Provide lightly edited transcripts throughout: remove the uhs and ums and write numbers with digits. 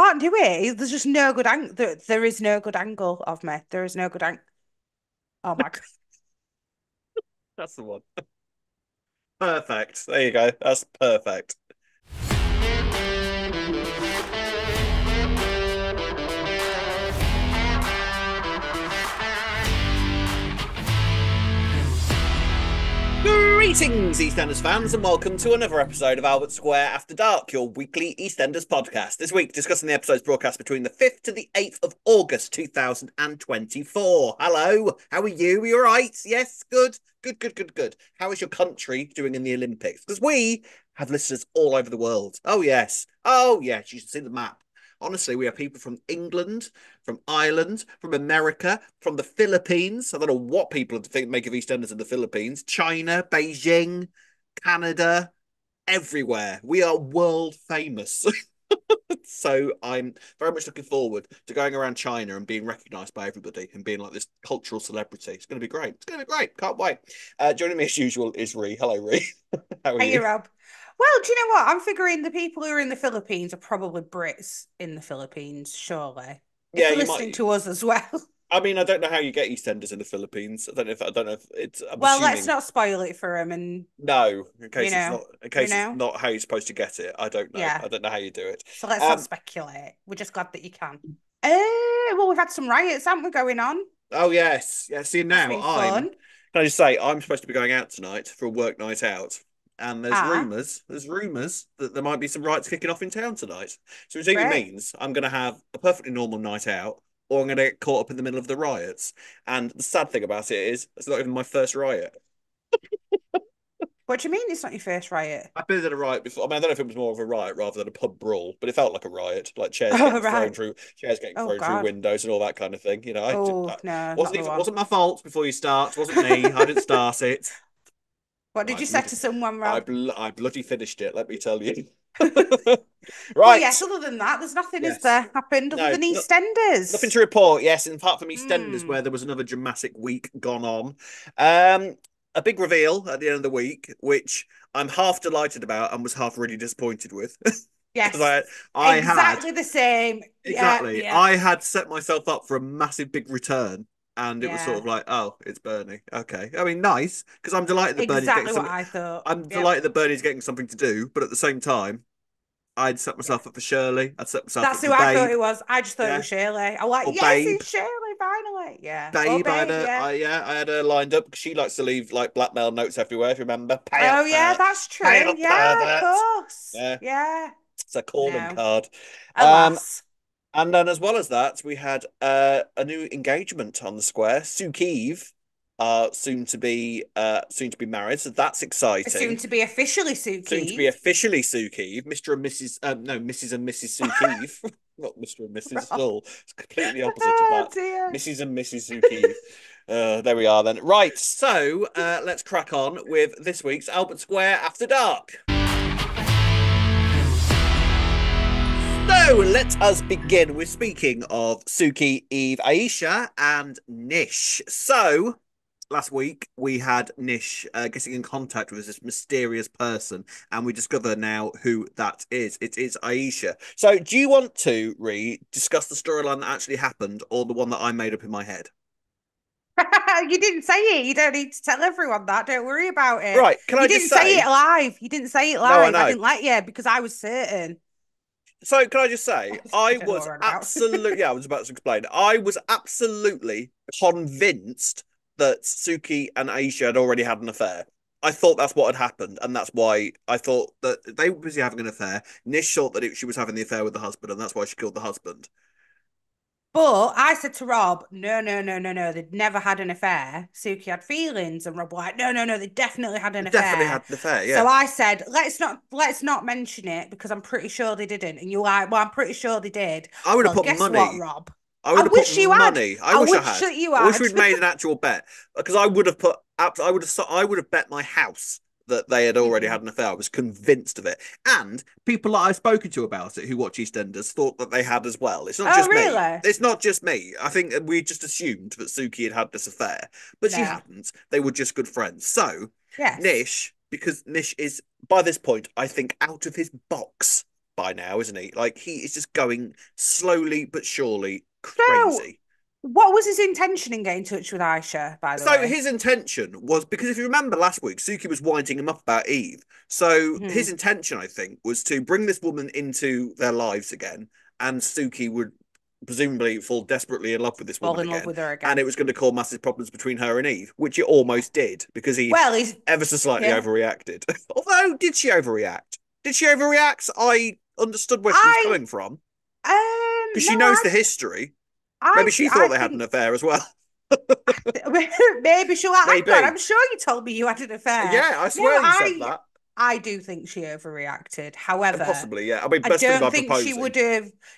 can't do it. There's just no good angle. There is no good angle of me. There is no good angle. Oh my God. That's the one. Perfect. There you go. That's perfect. Greetings, EastEnders fans, and welcome to another episode of Albert Square After Dark, your weekly EastEnders podcast. This week, discussing the episodes broadcast between the 5th to the 8th of August 2024. Hello, how are you? Are you all right? Yes, good, good, good, good, good. How is your country doing in the Olympics? Because we have listeners all over the world. Oh, yes, you should see the map. Honestly, we have people from England, from Ireland, from America, from the Philippines. I don't know what people think make of EastEnders in the Philippines. China, Beijing, Canada, everywhere. We are world famous. So I'm very much looking forward to going around China and being recognised by everybody and being like this cultural celebrity. It's going to be great. It's going to be great. Can't wait. Joining me as usual is Ree. Hello, Ree. How are Hey, you? Rob. Well, do you know what? I'm figuring the people who are in the Philippines are probably Brits in the Philippines, surely. If Yeah, they're you listening might. to us as well. I mean, I don't know how you get EastEnders in the Philippines. I don't know if it's. I'm Well, let's assuming not spoil it for them and, no, you know, in you case it's know, not how you're supposed to get it. I don't know. yeah. I don't know how you do it. So let's not Um. speculate. We're just glad that you can. Well, we've had some riots, haven't we, going on? Oh yes, yeah. See That's now, been fun. Can I just say I'm supposed to be going out tonight for a work night out, and Ah, there's rumours that there might be some riots kicking off in town tonight. So it either great. means I'm going to have a perfectly normal night out, or I'm going to get caught up in the middle of the riots. And the sad thing about it is, it's not even my first riot. What do you mean it's not your first riot? I've been in a riot before. I mean, I don't know if it was more of a riot rather than a pub brawl, but it felt like a riot, like Oh, right. chairs getting Oh, thrown through God. windows and all that kind of thing. Oh, no, not wasn't the even one. wasn't my fault before you start. Wasn't me. I didn't start it. What did I you say bloody, to someone, Rob? I bloody finished it. Let me tell you. But Right. yes, other than that, there's nothing, is Yes. there, happened other No, than no, nothing EastEnders? to report. Yes, apart from EastEnders, Hmm. where there was another dramatic week gone on. Um, a big reveal at the end of the week, which I'm half delighted about and was half really disappointed with. Because Yes, I had exactly the same. Yeah, exactly yeah, I had set myself up for a massive big return, and it was sort yeah. of like, oh, it's Bernie. Okay, I mean, nice because I'm delighted that Bernie's getting Exactly what something. I thought. I'm Yep. delighted that Bernie's getting something to do, but at the same time, I'd set Yeah. myself up for Shirley. I'd set myself That's up for who I thought Babe. it was. I just thought it Yeah, was Shirley. I'm like, or yes, Babe. it's Shirley, finally. Yeah. Oh, Babe, babe, yeah. I had her lined up because she likes to leave like blackmail notes everywhere. If you remember, Oh, yeah, that's pay true. up, Yeah, of pervert. course. Yeah, Yeah. it's a calling No. card. Um, Alas. and then as well as that, we had a new engagement on the square. Suki, soon to be married, so that's Soon exciting. to be officially Soon to be Suki. officially Suki, Mr. and Mrs. No, Mrs. and Mrs. Suki, not Mr. and Mrs. at Rob. all. It's completely the opposite of Oh, that. dear. Mrs. and Mrs. Suki. There we are then. Right, so let's crack on with this week's Albert Square After Dark. So let us begin with speaking of Suki, Eve, Aisha, and Nish. So last week we had Nish getting in contact with this mysterious person, and we discover now who that is. It is Aisha. So do you want to discuss the storyline that actually happened, or the one that I made up in my head? You didn't say it. You don't need to tell everyone that. Don't worry about it. Right, can I You just didn't say it say? live. You didn't say it No, I live. I know. didn't let you because I was certain. So can I just say, I I don't know what was we're on about. absolutely, yeah, I was about to explain. I was absolutely convinced that Suki and Aisha had already had an affair. I thought that's what had happened, and that's why I thought that they were busy having an affair. Nish thought that she was having the affair with the husband, and that's why she killed the husband. But I said to Rob, no, no, no, no, no. They'd never had an affair. Suki had feelings, and Rob was like, no, no, no. They definitely had They an definitely affair. had an affair, So yeah. I said, let's not mention it because I'm pretty sure they didn't. And you're like, well, I'm pretty sure they did. I would have Well, put guess what, money. Rob? I I would have put wish you had. money. I I wish I wish had. that you I wish had. we'd made an actual bet because I would have put. I would have bet my house that they had already had Mm-mm. an affair. I was convinced of it, and people that I've spoken to about it who watch EastEnders thought that they had as well. It's not Oh, just me. really? It's not just me. I think we just assumed that Suki had had this affair, but she No. hadn't. They were just good friends. So Yes. Nish, because Nish is by this point, I think, out of his box by now, isn't he? Like he is just going slowly but surely So, crazy. what was his intention in getting in touch with Aisha, by the So way? his intention was because if you remember last week, Suki was winding him up about Eve. So his Hmm. intention, I think, was to bring this woman into their lives again, and Suki would presumably fall desperately in love with this Fall woman in love again, with her and it again. was going to cause massive problems between her and Eve, which it Yeah. almost did because he Well, he's ever so slightly yeah. overreacted. Although, did she overreact? Did she overreact? I understood where she was I coming from because no, she knows the history. Maybe she thought I they had an think affair as well. maybe she'll like, hang on, Maybe. I'm sure you told me you had an affair. Yeah, I No, swear you said that. I do think she overreacted. And However, possibly, yeah. I mean, I best believe don't I'm think proposing.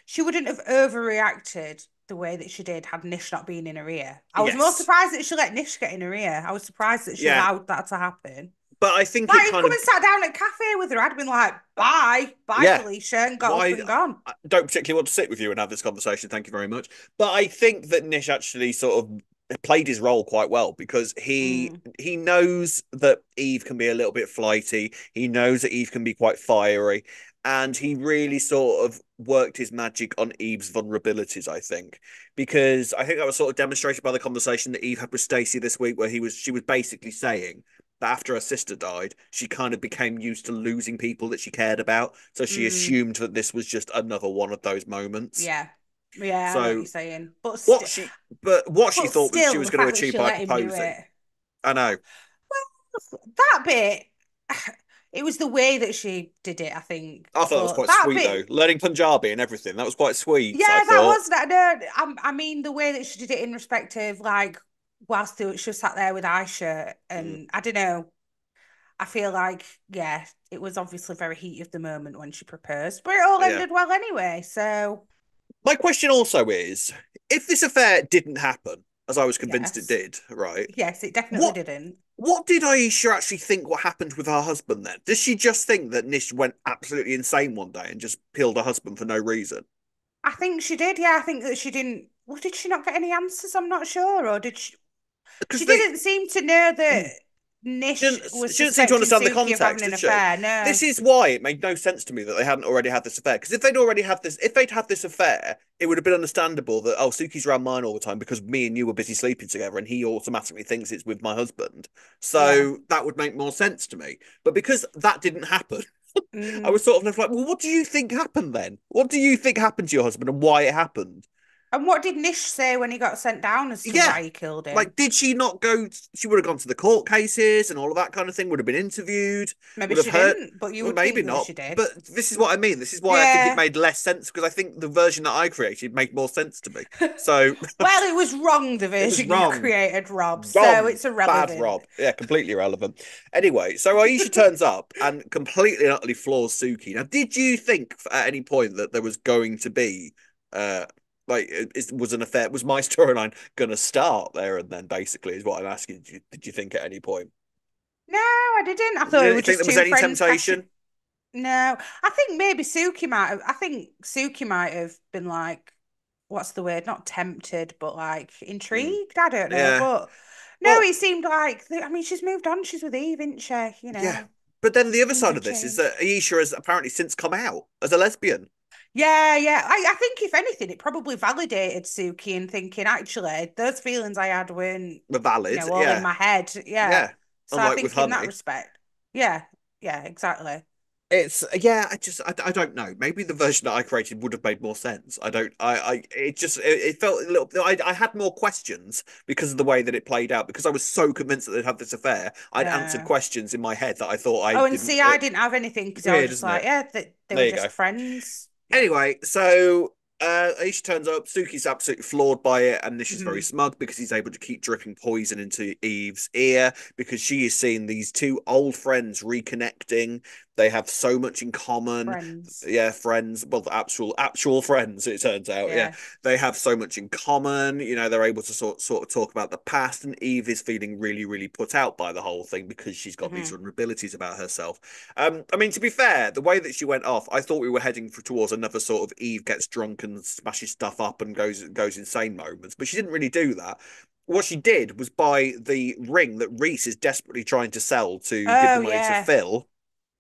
she wouldn't have overreacted the way that she did had Nish not been in her ear. I was more Yes. surprised that she let Nish get in her ear. I was surprised that she Yeah. allowed that to happen. But I think Like, it he'd kind come of, and sat down at a cafe with her. I'd been like, bye, bye, yeah. Felicia, and got up Why? and gone. I don't particularly want to sit with you and have this conversation. Thank you very much. But I think that Nish actually sort of played his role quite well because he Mm, he knows that Eve can be a little bit flighty. He knows that Eve can be quite fiery, and he really sort of worked his magic on Eve's vulnerabilities. I think because I think that was sort of demonstrated by the conversation that Eve had with Stacey this week, where she was basically saying that after her sister died, she kind of became used to losing people that she cared about. So she mm, assumed that this was just another one of those moments. yeah. Yeah, I know what you're So saying. what she, but what she But thought was she still, was the going to fact that achieve she by let him do proposing. it. I know. Well, that bit, it was the way that she did it, I think. I thought that was But quite that sweet though. bit, Learning Punjabi and everything. That was quite sweet, I yeah, that thought. was that. No, I mean, the way that she did it in respect of like, she was sat there with Aisha, Mm, and I don't know. I feel like, yeah, it was obviously very heat of the moment when she proposed, but it all yeah. ended well anyway. So, My question also is, if this affair didn't happen, as I was convinced it yes, did, right? yes, it definitely What didn't. what did Aisha actually think what happened with her husband then? Does she just think that Nish went absolutely insane one day and just killed her husband for no reason? I think she did. Yeah, I think that she didn't. Well, did she not get any answers? I'm not sure. Or did she? Because She they didn't seem to know that Nish was she didn't seem to suspecting understand the Suki of having context, an did she? affair. No. This is why it made no sense to me that they hadn't already had this affair. Because if they'd had this affair, it would have been understandable that oh, Suki's around mine all the time because me and you were busy sleeping together, and he automatically thinks it's with my husband. Yeah. So that would make more sense to me. But because that didn't happen, I Mm. was sort of left like, well, what do you think happened then? What do you think happened to your husband and why it happened? And what did Nish say when he got sent down as to Yeah. why he killed him? Like, did she not go? She would have gone to the court cases and all of that kind of thing, would have been interviewed, Maybe would have she heard. didn't, but you Well, would maybe think that not. she did. But this is what I mean. This is why I think it Yeah. made less sense because I think the version that I created made more sense to me. So Well, it was wrong, the it was version you wrong. created, Rob. So Wrong. it's Bad irrelevant. Rob. Yeah, completely irrelevant. Anyway, so Aisha turns up and completely and utterly floors Suki. Now, did you think at any point that there was going to be uh like was an affair was my storyline gonna start there and then basically is what I'm asking. Did you think at any point? No, I didn't. I You thought it didn't was think just there was two any friends catching. temptation? No, I think maybe Suki might have. I think Suki might have been like, what's the word? Not tempted, but like Mm, intrigued. I don't know, yeah. but no, Well, it seemed like. I mean, she's moved on. She's with Eve, isn't she? You yeah. know, But then the other things side have of this is that changed. Aisha has apparently since come out as a lesbian. Yeah, yeah. I think if anything, it probably validated Suki in thinking actually those feelings I had weren't, The valid, all in yeah. my head. Yeah. Yeah. So I Unlike with think in that Honey. respect, yeah, yeah, exactly. It's yeah, I don't know. Maybe the version that I created would have made more sense. I don't I it just it felt a little I had more questions because of the way that it played out because I was so convinced that they'd have this affair. I'd answered Uh, questions in my head that I thought I Oh, and didn't see, I didn't have anything because it's I was weird, just isn't like, it? yeah, they There were you go. just friends. Yeah. Anyway, so Aisha turns up. Suki's absolutely floored by it, and Nish is very Hmm. smug because he's able to keep dripping poison into Eve's ear because she is seeing these two old friends reconnecting. They have so much in common. Friends. Yeah, friends. Well, actual friends. It turns out. Yeah, Yeah. they have so much in common. You know, they're able to sort of talk about the past, and Eve is feeling really, really put out by the whole thing because she's got these Hmm. vulnerabilities about herself. I mean, to be fair, the way that she went off, I thought we were heading towards another sort of Eve gets drunk and smashes stuff up and goes insane moments, but she didn't really do that. What she did was buy the ring that Reese is desperately trying to sell to give the Oh, money to yeah. Phil.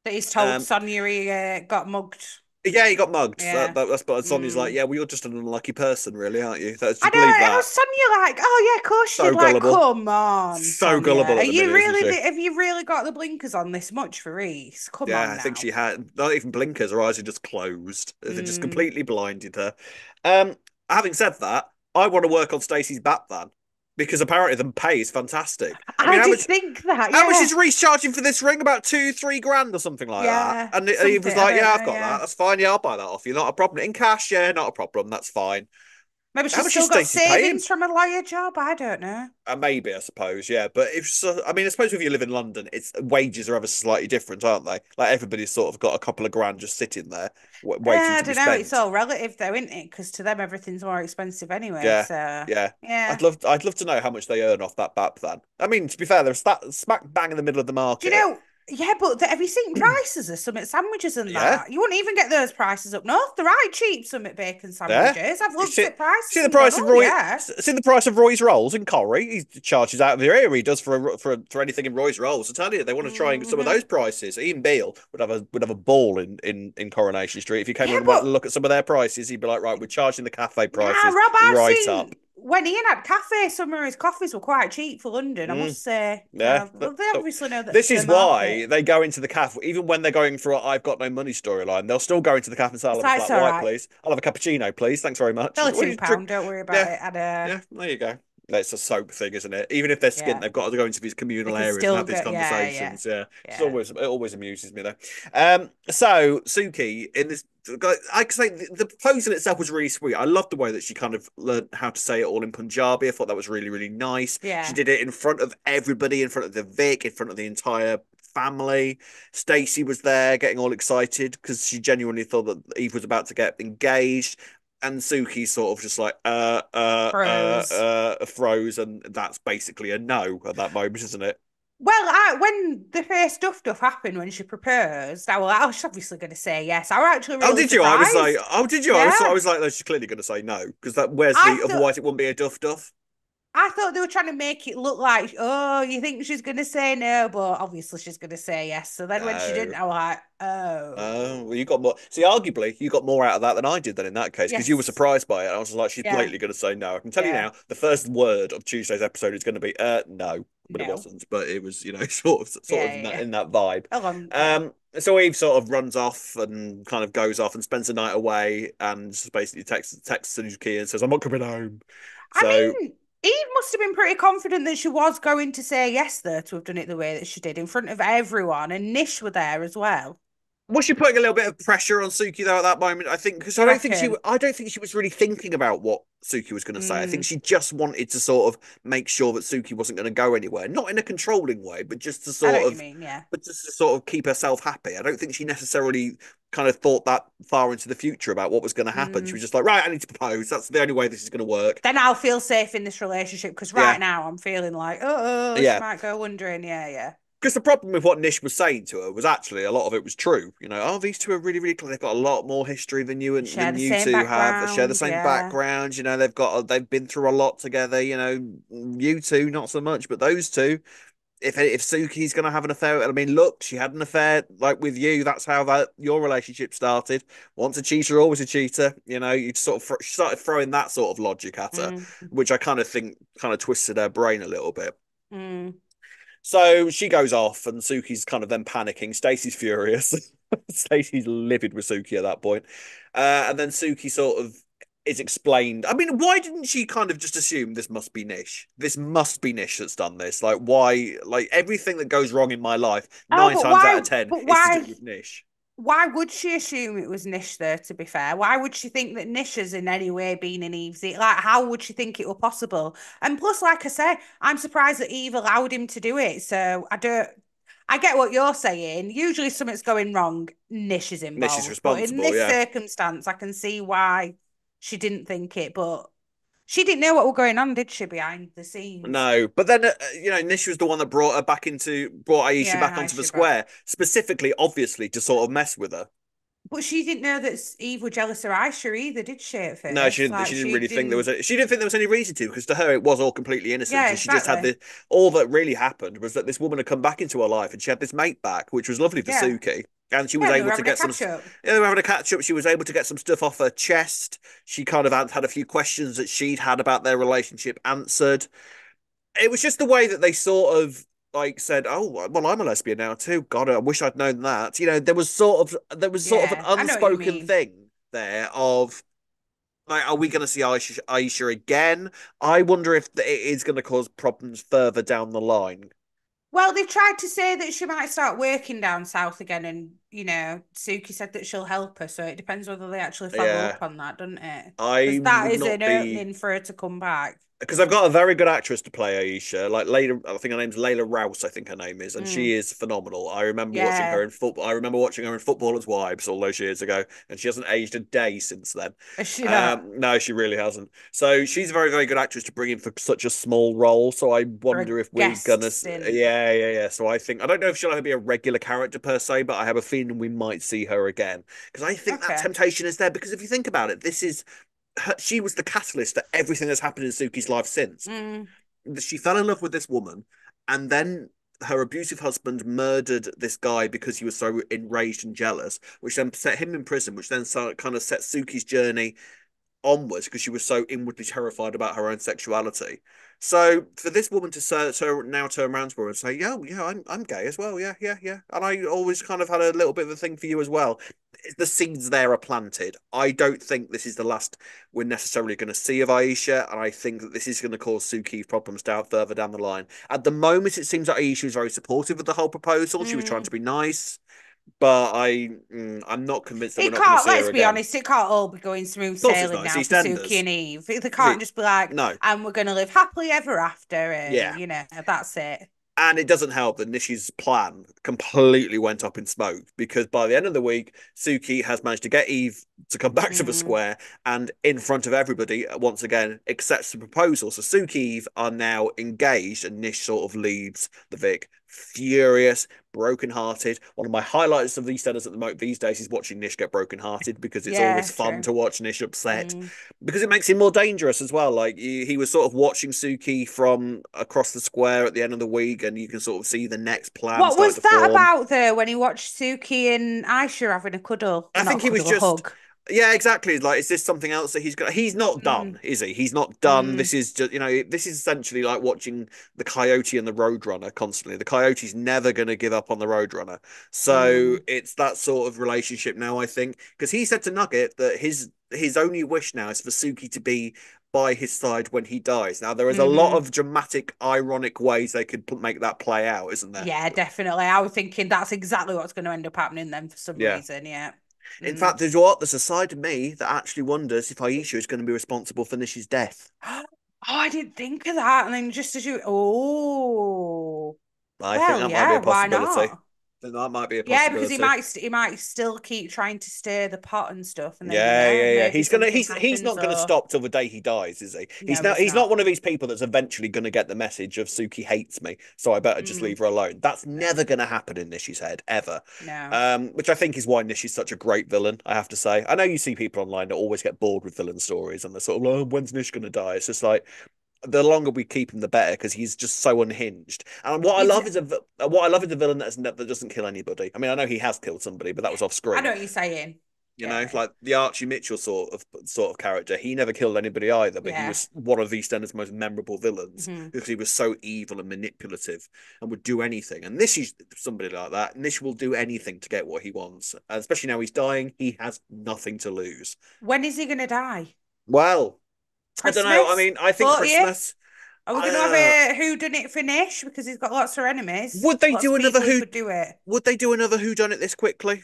That he's told Um, Sonia he got mugged. Yeah, he got mugged. Yeah. That's what Sonya's like. Mm. Yeah, well, you're just an unlucky person, really, aren't you? Do I you believe know. I that? was Sonia like, oh yeah, of course she So did. Like, gullible. come on, So Sonia. gullible Are at the you minute, isn't really? she? Have you really got the blinkers on this much for Reese? Come Yeah, on I think now. she had not even blinkers. Her eyes are just closed. They just Mm. completely blinded her. Um, Having said that, I want to work on Stacey's bat van because apparently the pay is fantastic. I mean, I did think that. how much Yeah. is Reese charging for this ring? About 3 grand or something like that. Yeah. And he was Something. I like, don't "Yeah, know. I've got that. Yeah. That's fine. Yeah, I'll buy that off you. Not a problem. In cash, yeah, not a problem. That's fine." Maybe How she's much is still got Stacey paying? savings from a lawyer job. I don't know. Maybe, I suppose, yeah. But if so, I mean, I suppose if you live in London, it's wages are ever slightly different, aren't they? Like everybody's sort of got a couple of grand just sitting there, waiting I to be don't know. It's spent. all relative, though, isn't it? Because to them, everything's more expensive anyway. Yeah, So, yeah. yeah. I'd love to know how much they earn off that BAP then. I mean, to be fair, they're smack bang in the middle of the Do you market. know? Yeah, but have you seen prices of some sandwiches and Yeah, that? You wouldn't even get those prices up north. They're right cheap, some bacon yeah. sandwiches. I've You looked at see prices the and gone, price of oh, yeah. See the price of Roy's rolls in Corrie. He charges out of the area. He does for anything in Roy's rolls. I tell you, they want to try and some of Hmm. those prices. Ian Beale would have a ball in Coronation Street if you came Yeah, and went but and look at some of their prices. He'd be like, right, we're charging the cafe nah, prices Rob, I've right up. seen when Ian had cafe, some of his coffees were quite cheap for London, I Mm. must say. Yeah, So well, they obviously know this the is why market. they go into the cafe, even when they're going for a "I've got no money" storyline. They'll still go into the cafe and say, "I'll So have a it's flat all white, right. please. I'll have a cappuccino, please. Thanks very much." Still a What do you drink? £2, don't worry about Yeah, it. And yeah. There you go. It's a soap thing, isn't it? Even if they're skint, yeah, they've got to go into these they communal can areas and still have these go. Yeah, yeah, conversations. Yeah, yeah. it always amuses me though. So Suki in this, I could say the proposal itself was really sweet. I loved the way that she kind of learned how to say it all in Punjabi. I thought that was really really nice. She Yeah. did it in front of everybody, in front of the Vic, in front of the entire family. Stacey was there getting all excited because she genuinely thought that Eve was about to get engaged. And Suki sort of just like Pros. froze, and that's basically a no at that moment, isn't it? Well, when the first stuff happened when she proposed, I was obviously going to say yes. I was actually Oh, really did you? I was like, surprised. oh, did you? Yeah, I was like, no, she's clearly going to say no because that where's I the thought otherwise it wouldn't be a duff. I thought they were trying to make it look like, oh, you think she's going to say no, but obviously she's going to say yes. So then when she No. didn't, I was like, Oh, oh, well, you got more. See, arguably, you got more out of that than I did then in that case, because you were yes, surprised by it. I was like, she's yeah, blatantly going to say no. I can tell you yeah, now, the first word of Tuesday's episode is going to be, no, but it no, wasn't. But it was, sort yeah, of yeah, yeah. in that vibe. Yeah. So Eve sort of runs off and kind of goes off and spends the night away, and just basically texts Suzuki and says, "I'm not coming home." I So mean, Eve must have been pretty confident that she was going to say yes, though, to have done it the way that she did in front of everyone, and Nish were there as well. was she putting a little bit of pressure on Suki though at that moment? I think because Do you reckon? I don't think she was really thinking about what Suki was going to say. I think Mm, she just wanted to sort of make sure that Suki wasn't going to go anywhere, not in a controlling way, I know what you mean, yeah. but just to sort of keep herself happy. I don't think she necessarily kind of thought that far into the future about what was going to happen. She was Mm. just like, right, I need to propose. That's the only way this is going to work. Then I'll feel safe in this relationship because right Yeah, now I'm feeling like, oh, she yeah. might go wondering. Yeah, yeah. Because the problem with what Nish was saying to her was actually a lot of it was true. Oh, these two are really, really close. They've got a lot more history Share than the you same two have. They share the background. same Yeah, background. They've been through a lot together. You two not so much, but those two. If Suki's gonna have an affair, I mean, look, she had an affair like with you. That's how that your relationship started. Once a cheater, always a cheater. You sort of started throwing that sort of logic at her, mm, which I kind of think kind of twisted her brain a little bit. mm. So she goes off, and Suki's kind of then panicking. Stacey's furious. Stacey's livid with Suki at that point. And then Suki sort of is explained. I mean, why didn't she kind of just assume this must be Nish? This must be Nish that's done this. Like, why? Like, everything that goes wrong in my life, Oh, nine times out of 10, but is to do with Nish. why would she assume it was Nish there, to be fair? Why would she think that Nish has in any way been in Eve's? Like, how would she think it were possible? And plus, like I say, I'm surprised that Eve allowed him to do it. So I get what you're saying. Usually something's going wrong, Nish is Nish is involved. But in responsible, this yeah. circumstance, I can see why she didn't think it. But she didn't know what was going on, did she, behind the scenes? No, but then Nish was the one that brought Aisha Yeah, back I onto the should back. square, specifically, obviously, to sort of mess with her. But she didn't know that Eve was jealous of Aisha either, did she, at No, first? Like, she didn't she really think didn't. she didn't think there was any reason to because to her it was all completely innocent, Yeah, and she just had exactly. this. All that really happened was that this woman had come back into her life, and she had this mate back, which was lovely for Yeah. Suki. and she was Yeah, they able were to having a get some. catch up. Yeah, they were having a catch up. She was able to get some stuff off her chest. She kind of had a few questions that she'd had about their relationship answered. It was just the way that they sort of like said, "Oh, well, I'm a lesbian now too. God, I wish I'd known that." There was sort of an Yeah, I know what you unspoken mean. thing there of like, are we going to see Aisha again? I wonder if it is going to cause problems further down the line. Well, they've tried to say that she might start working down south again, and Suki said that she'll help her. So it depends whether they actually follow Yeah, up on that, doesn't it? I Because that would is not an be opening for her to come back. because I've got a very good actress to play Aisha. Like Layla, I think her name's Layla Rouse. I think her name is, and she Mm, is phenomenal. I remember watching her yeah, in football. I remember watching her in Footballers' Wives all those years ago, and she hasn't aged a day since then. is she not No, she really hasn't. So she's a very, very good actress to bring in for such a small role. So I for a wonder if we're guest gonna, stint? yeah, yeah, yeah. So I don't know if she'll ever be a regular character per se, but I have a feeling we might see her again because I think that Okay. temptation is there. Because if you think about it, she was the catalyst for everything that's happened in Suki's life since. Mm, She fell in love with this woman, and then her abusive husband murdered this guy because he was so enraged and jealous, which then set him in prison, which then kind of set Suki's journey onwards because she was so inwardly terrified about her own sexuality. So for this woman to now turn around to her and say, "Yeah, yeah, I'm gay as well. Yeah, yeah, yeah," and I always kind of had a little bit of a thing for you as well. The seeds there are planted. I don't think this is the last we're necessarily going to see of Aisha, and I think that this is going to cause Suki problems down further down the line. At the moment, it seems like Aisha is very supportive of the whole proposal. She was trying to mm. be nice, but I'm not convinced that we're It not going to can't, see her let's be again. honest, it can't all be going smooth Of course, it's sailing not. It's now for Suki EastEnders. and Eve. They Is can't it? just be like, No. and we're going to live happily ever after, and, Yeah. that's it. And it doesn't help that Nishi's plan completely went up in smoke because by the end of the week, Suki has managed to get Eve to come back to the Mm, square and in front of everybody, once again, accepts the proposal. So Suki Eve are now engaged and Nish sort of leaves the Vic furious, broken-hearted. One of my highlights of EastEnders at the moment these days is watching Nish get broken-hearted because it's always yeah, fun true. to watch Nish upset Mm. because it makes him more dangerous as well. Like he was sort of watching Suki from across the square at the end of the week, and you can sort of see the next plan What starting was to that form. about though when he watched Suki and Aisha having a cuddle? I Well, not think a he was cuddle, a just, hug. yeah, exactly. Like, is this something else that he's got? He's not done, Mm, is he? He's not done. mm, This is just, this is essentially like watching the coyote and the roadrunner constantly. The coyote's never going to give up on the roadrunner. So mm, it's that sort of relationship now, I think, because he said to Nugget that his only wish now is for Suki to be by his side when he dies. Now, there is a lot mm-hmm. of dramatic, ironic ways they could make that play out, isn't there? Yeah, definitely. I was thinking that's exactly what's going to end up happening then for some Yeah. reason. Yeah. In Mm. fact, there's what? There's a side of me that actually wonders if Aisha is going to be responsible for Nish's death. Oh, I didn't think of that. And then just as you, oh, I think well, that might be yeah, a why possibility. I not? think that might be a Yeah, because he possibility. might still keep trying to stir the pot and stuff, and then Yeah, yeah, yeah. maybe He's gonna something he's happens not gonna or stop till the day he dies, is he? no, he's He's not not. one of these people that's eventually gonna get the message of Suki hates me, so I better just Mm, leave her alone. That's no, never gonna happen in Nishi's head, ever. no. Which I think is why Nish is such a great villain, I have to say. I know you see people online that always get bored with villain stories and they're sort of like, oh, when's Nish gonna die? It's just like the longer we keep him, the better because he's just so unhinged. And He's. what I love is a villain that doesn't kill anybody. I mean, I know he has killed somebody, but that was off I screen. know what you're saying. Yeah, Like the Archie Mitchell sort of character. He never killed anybody either, but he yeah. was one of EastEnders' most memorable villains Hmm. because he was so evil and manipulative and would do anything. And Nish is somebody like that. Nish will do anything to get what he wants, and especially now he's dying. He has nothing to lose. When is he gonna die? Well, I don't know. I Christmas? mean, I think 40th? Christmas. Are we gonna have Uh, a who done it for Nish because he's got lots of enemies, would they lots do of another people who who? could do it? Would they do another who done it this quickly?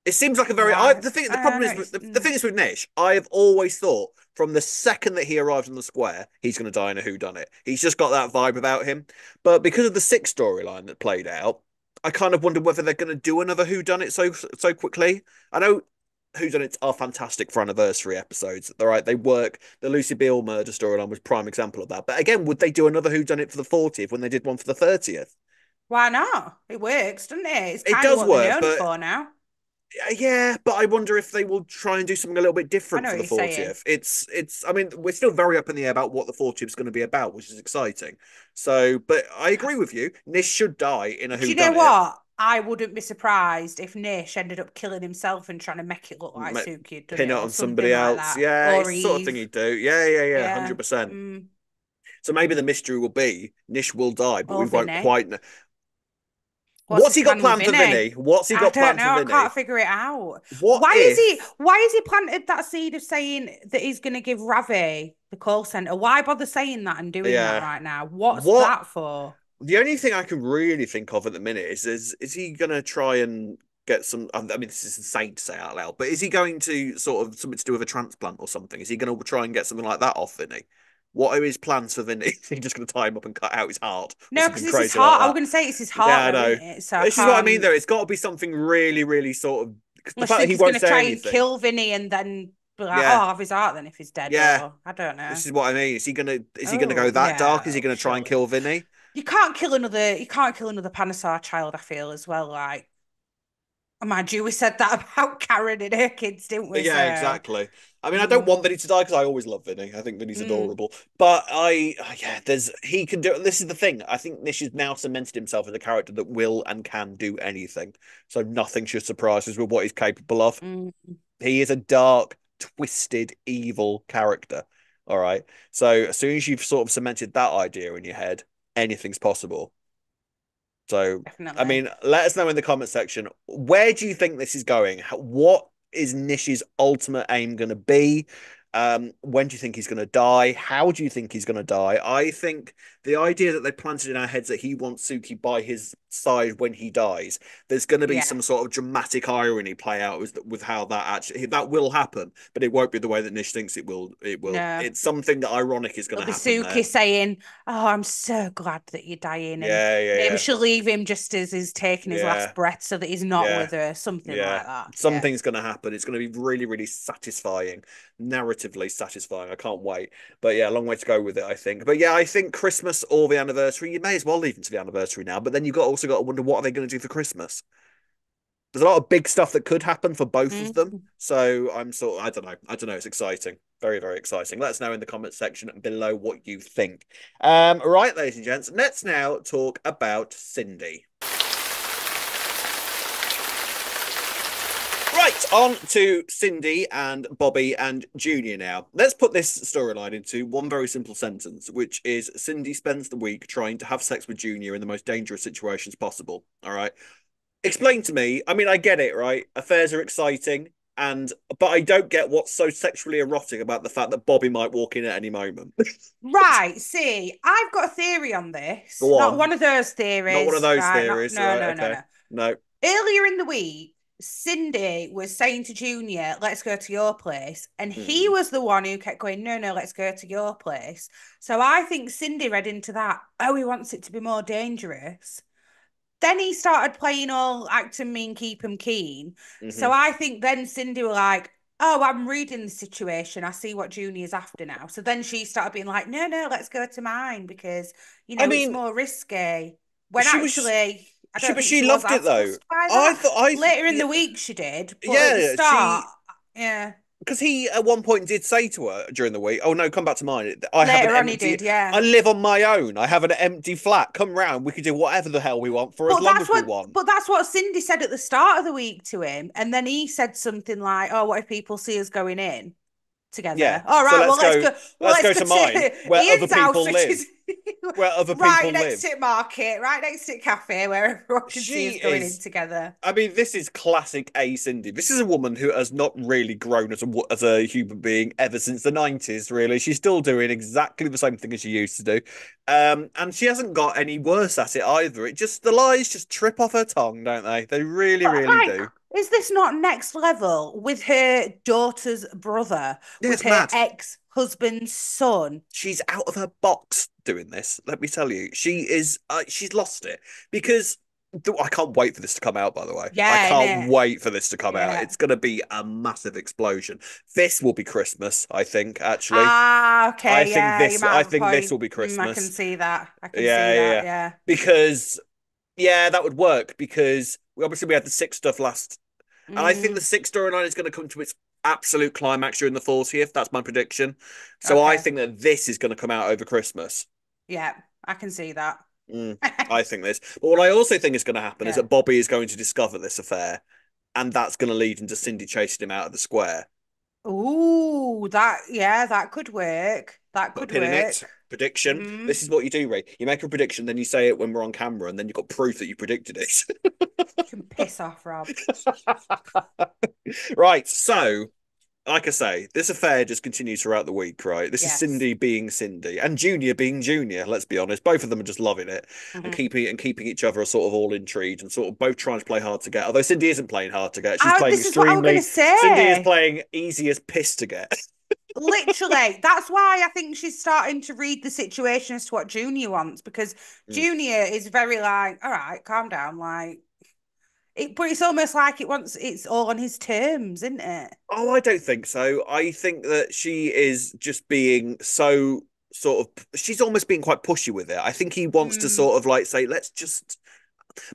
It seems like a very Right. the I problem know is it's. the thing is with Nish. I have always thought from the second that he arrives on the square, he's going to die in a whodunit. He's just got that vibe about him. But because of the six storyline that played out, I kind of wonder whether they're going to do another whodunit so quickly. I know whodunits are fantastic for anniversary episodes. They're right, they work. The Lucy Beale murder storyline was prime example of that. But again, would they do another whodunit for the 40th when they did one for the 30th? Why not? It works, doesn't it? It's It kind of does what they're work, known but for now. yeah, but I wonder if they will try and do something a little bit I different know for what the you're saying. 40th. I mean, we're still very up in the air about what the 40th is going to be about, which is exciting. So, but I agree with you. Nish should die in a Do you know whodunit. what? I wouldn't be surprised if Nish ended up killing himself and trying to make it look like Suki had done Pin it it or on somebody something like else. that. Yeah, Or it's the sort of thing Eve. he'd do. Yeah, Yeah. 100%. Mm. So maybe the mystery will be Nish will die, but Or we won't Vinny. quite know. What's What's his he got plan with planned for Vinny? Vinny? What's he I got don't planned for know. I can't Vinny? figure it out. What if? Why has he planted that seed of saying that he's going to give Ravi the call center? Why bother saying that and doing that Yeah. right now? What's What? that for? The only thing I can really think of at the minute is he gonna try and get some? I mean, this is insane to say out loud, but is he going to sort of something to do with a transplant or something? Is he going to try and get something like that off Vinny? What are his plans for Vinny? Is he just going to tie him up and cut out his heart or No, because something it's his crazy like heart. I was that? going to say it's his Yeah, heart, I though, isn't know. it? So I This is what I mean, can't. though. It's got to be something really, really sort of. Cause the Unless you fact that think he he's going won't to say try and anything. kill Vinny and then be like, oh, Yeah, I'll have his heart then if he's dead, yeah. or I don't know. This is what I mean. Is he gonna go Oh, that dark? Is he yeah, gonna try and surely. kill Vinny? You can't kill another Panasar child, I feel, as well. Like, oh, mind you, we said that about Karen and her kids, didn't we? Yeah, So, exactly. I mean, I don't mm, want Vinny to die because I always love Vinny. I think Vinny's mm, adorable. But yeah, he can do. This is the thing. I think Nish has now cemented himself as a character that will and can do anything. So nothing should surprise us with what he's capable of. mm, He is a dark, twisted, evil character. All right. So as soon as you've sort of cemented that idea in your head, anything's possible. So, I definitely. mean, let us know in the comment section. Where do you think this is going? What is Nish's ultimate aim going to be? When do you think he's going to die? How do you think he's going to die? I think the idea that they planted in our heads that he wants Suki by his side when he dies, there's going to be Yeah. some sort of dramatic irony play out with how that actually that will happen, but it won't be the way that Nish thinks it will. It will. No. It's something that ironic is going It'll to be happen there. Suki saying, oh, I'm so glad that you're dying. And Yeah, maybe yeah, she'll leave him just as he's taking his last yeah, breath so that he's not yeah. with her. Something Yeah, like that. Yeah. something's going to happen. It's going to be really, really satisfying, narratively satisfying. I can't wait. But yeah, long way to go with it, I think. But yeah, I think Christmas or the anniversary, you may as well leave them to the anniversary now. But then you've also got to wonder what are they going to do for Christmas? There's a lot of big stuff that could happen for both of them. Mm. So I'm sort of, I don't know. I don't know. It's exciting. Very, very exciting. Let us know in the comment section below what you think. Right, ladies and gents, let's now talk about Cindy. Right, on to Cindy and Bobby and Junior now. Let's put this storyline into one very simple sentence, which is Cindy spends the week trying to have sex with Junior in the most dangerous situations possible. All right. Explain to me. I mean, I get it, right? Affairs are exciting, but I don't get what's so sexually erotic about the fact that Bobby might walk in at any moment. Right. See, I've got a theory on this. Go Not on. one of those Not one of theories, those right? Not, theories, no, right? no, no, Okay. no. No. Earlier in the week, Cindy was saying to Junior, let's go to your place. And he Mm. was the one who kept going, no, no, let's go to your place. So I think Cindy read into that, oh, he wants it to be more dangerous. Then he started playing all acting mean, keep him keen. So Hmm. I think then Cindy were like, oh, I'm reading the situation. I see what Junior's after now. So then she started being like, no, no, let's go to mine because, I it's mean, more risky. When she was actually, I don't but think she she was loved it as though. fussed by I that. thought I Later in yeah, the week, she did. But at the yeah, start, yeah, because he at one point did say to her during the week, "Oh no, come back to mine. I have an later on, he empty. did, yeah. I live on my own. I have an empty flat. Come round. We can do whatever the hell we want for as But long that's as we what want." but that's what Cindy said at the start of the week to him. And then he said something like, oh, what if people see us going in Yeah. together? All So right, well let's go. Well, Let's let's go go to mine to where other Ian's people house, which live. is Where other right people next live. to market, right next to cafe where everyone can see She us going in is. together. I mean, this is classic A Cindy. This is a woman who has not really grown as a human being ever since the 90s, really. She's still doing exactly the same thing as she used to do. And she hasn't got any worse at it either. The lies just trip off her tongue, don't they? They really, But really like, do. is this not next level with her daughter's brother, Yeah, with it's her mad. ex-husband's son? She's out of her box doing this. Let me tell you, she's lost it because I can't wait for this to come out. By the way, I Yeah, can't innit? wait for this to come out. Yeah. It's going to be a massive explosion. This will be Christmas, I think. Actually, Ah, okay, yeah, you might I have a think this point. will be I can Christmas. see that. I can Yeah, see yeah, that, yeah. yeah. Because yeah, that would work because we had the six stuff last, and I think the Mm, six storyline is going to come to its absolute climax during the 40th. That's my prediction. So I okay. think that this is going to come out over Christmas. Yeah, I can see that. Mm, I think this. But what I also think is going to happen is Yeah. that Bobby is going to discover this affair, and that's going to lead into Cindy chasing him out of the square. Ooh, that could work. That Put a could pin in it. work. Prediction. Hmm. This is what you do, Ray. You make a prediction, then you say it when we're on camera, and then you've got proof that you predicted it. You can piss off, Rob. Right. So, like I say, this affair just continues throughout the week, right? This is Yes. Cindy being Cindy and Junior being Junior. Let's be honest, both of them are just loving it and Hmm. keeping each other sort of all intrigued and sort of both trying to play hard to get. Although Cindy isn't playing hard to get, she's playing This is what I was going to extremely. Cindy is say. playing easy as piss to get. Literally, that's why I think she's starting to read the situation as to what Junior wants because Mm. Junior is very like, all right, calm down, like but it's almost like it's all on his terms, isn't it? Oh, I don't think so. I think that she is just being so sort of. She's almost being quite pushy with it. I think he wants to Mm. sort of like say, let's just.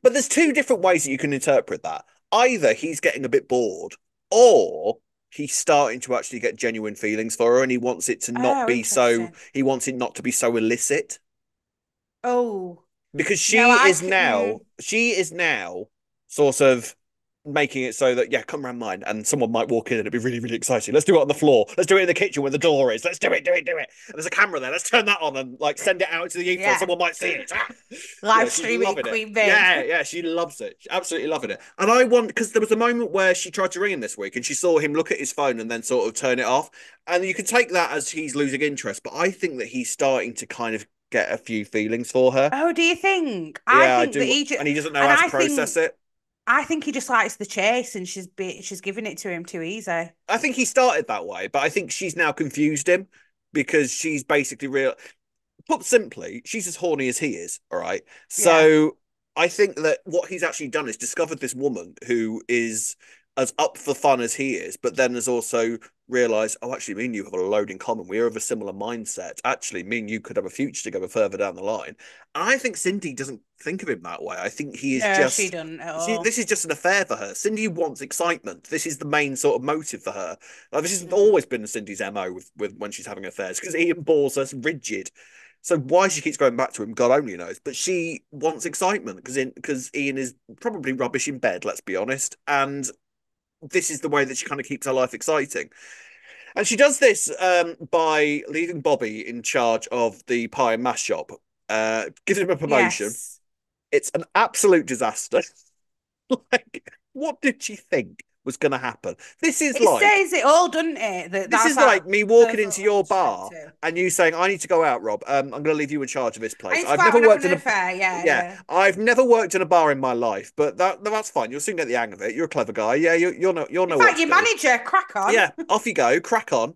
But there's two different ways that you can interpret that. Either he's getting a bit bored, or he's starting to actually get genuine feelings for her, and he wants it to not Oh, be so. interesting. He wants it not to be so illicit Oh, because no, she is now sort of making it so that yeah, come around mine, and someone might walk in and it'd be really, really exciting. Let's do it on the floor. Let's do it in the kitchen where the door is. Let's do it, do it, do it. And there's a camera there. Let's turn that on and like send it out to the ether. yeah. Someone might see it. Ah! Yeah, Live she's stream it in loving it. Queen Vic. Yeah, she loves it. She's absolutely loving it. And I want because there was a moment where she tried to ring him this week and she saw him look at his phone and then sort of turn it off. And you can take that as he's losing interest, but I think that he's starting to kind of get a few feelings for her. Oh, do you think? I Yeah, I think that do. he just, And he doesn't know and how to process it. I think he just likes the chase, and she's giving it to him too easy. I think he started that way, but I think she's now confused him because she's basically real. Put simply, she's as horny as he is. All right. Yeah. So I think that what he's actually done is discovered this woman who is as up for fun as he is, but then has also realized, oh, actually, me and you have a load in common. We are of a similar mindset. Actually, me and you could have a future together further down the line. And I think Cindy doesn't think of him that way. I think he is No, she just. doesn't at This all. is just an affair for her. Cindy wants excitement. This is the main sort of motive for her. Like, this has Mm. always been Cindy's MO with when she's having affairs because Ian bores us rigid. So why she keeps going back to him, God only knows. But she wants excitement because Ian is probably rubbish in bed, let's be honest. And this is the way that she kind of keeps her life exciting. And she does this by leaving Bobby in charge of the pie and mash shop, gives him a promotion. Yes. It's an absolute disaster. Like, what did she think was going to happen? It says it all, doesn't it? This That's is that like me walking perfect into one your to go bar to. and you saying, "I need to go out, Rob. I'm going to leave you in charge of this I place." used to go I've out never and have worked an in a affair. Yeah, yeah, yeah. I've never worked in a bar in my life, but that's fine. You'll soon get the hang of it. You're a clever guy. Yeah, you'll In know what fact, to your do. manager, crack on. Yeah, off you go. Crack on.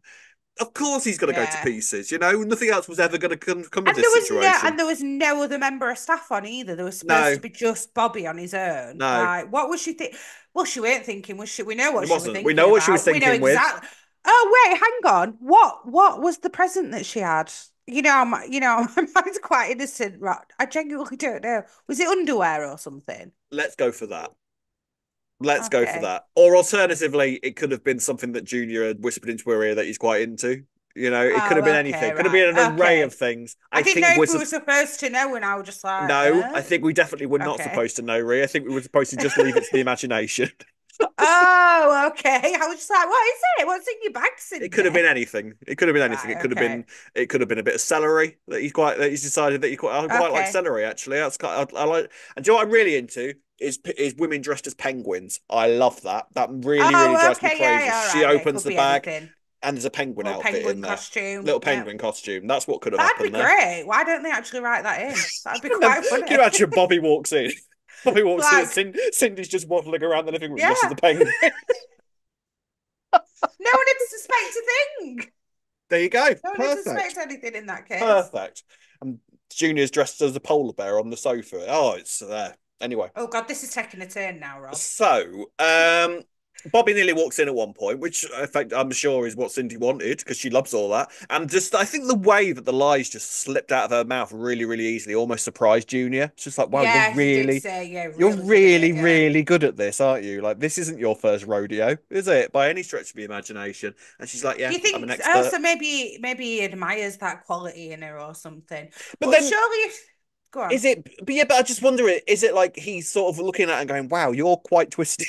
Of course he's going to go to Yeah. pieces. You know, nothing else was ever going to come of this situation. And there was no other member of staff on either. There was supposed to No, be just Bobby on his own. no, Like, what was she think? Well, she weren't thinking, was she? We know what it she was wasn't. We thinking know what she was about. We know thinking with. exactly. Oh, wait, hang on. What was the present that she had? My mind's quite innocent, right? I genuinely don't know. Was it underwear or something? Let's go for that. Let's go for Okay. that. Or alternatively, it could have been something that Junior had whispered into her ear that he's quite into. You know, it could have been Oh, anything. okay, It could have right. been an array of Okay. things. I I didn't know think we're if we were supposed to know, and I was just like, no, I think we definitely were not okay. supposed to know, Rhea. I think we were supposed to just leave it to the imagination. Oh, okay. I was just like, what is it? What's in your bag, It could have Cindy? been anything. It could have been anything. Right, okay. It could have been a bit of celery that he's decided that I quite like Okay. celery actually. That's quite I like. And do you know what I'm really into is women dressed as penguins. I love that. That really Oh, drives me okay, crazy. yeah, all She right. Yeah, it opens could the be bag anything. and there's a penguin Little outfit in penguin there. costume. Little Yeah. penguin costume. That's what could have That'd be happened there. great. Why don't they actually write that in? That'd be Can quite funny. you imagine Bobby walks in? Bobby walks in Like, Cindy's just waddling around the living room dressed as a yeah. penguin. No one would suspect a thing. There you go. No one would Perfect. suspect anything in that case. Perfect. And Junior's dressed as a polar bear on the sofa. Oh, it's there. Anyway, Oh God, this is taking a turn now, Rob. so Bobby nearly walks in at one point, which in fact I'm sure is what Cindy wanted because she loves all that. And just I think the way that the lies just slipped out of her mouth really, really easily almost surprised Junior. It's just like, wow, Yeah, he did say, yeah, you're really good at really, it. Yeah. really good at this, aren't you? Like this isn't your first rodeo, is it? By any stretch of the imagination. And she's like, Do yeah, you I'm an think? Oh, expert. so maybe he admires that quality in her or something. But But then surely, if Go on. Is it? But yeah, but I just wonder, is it like he's sort of looking at it and going, "Wow, you're quite twisted."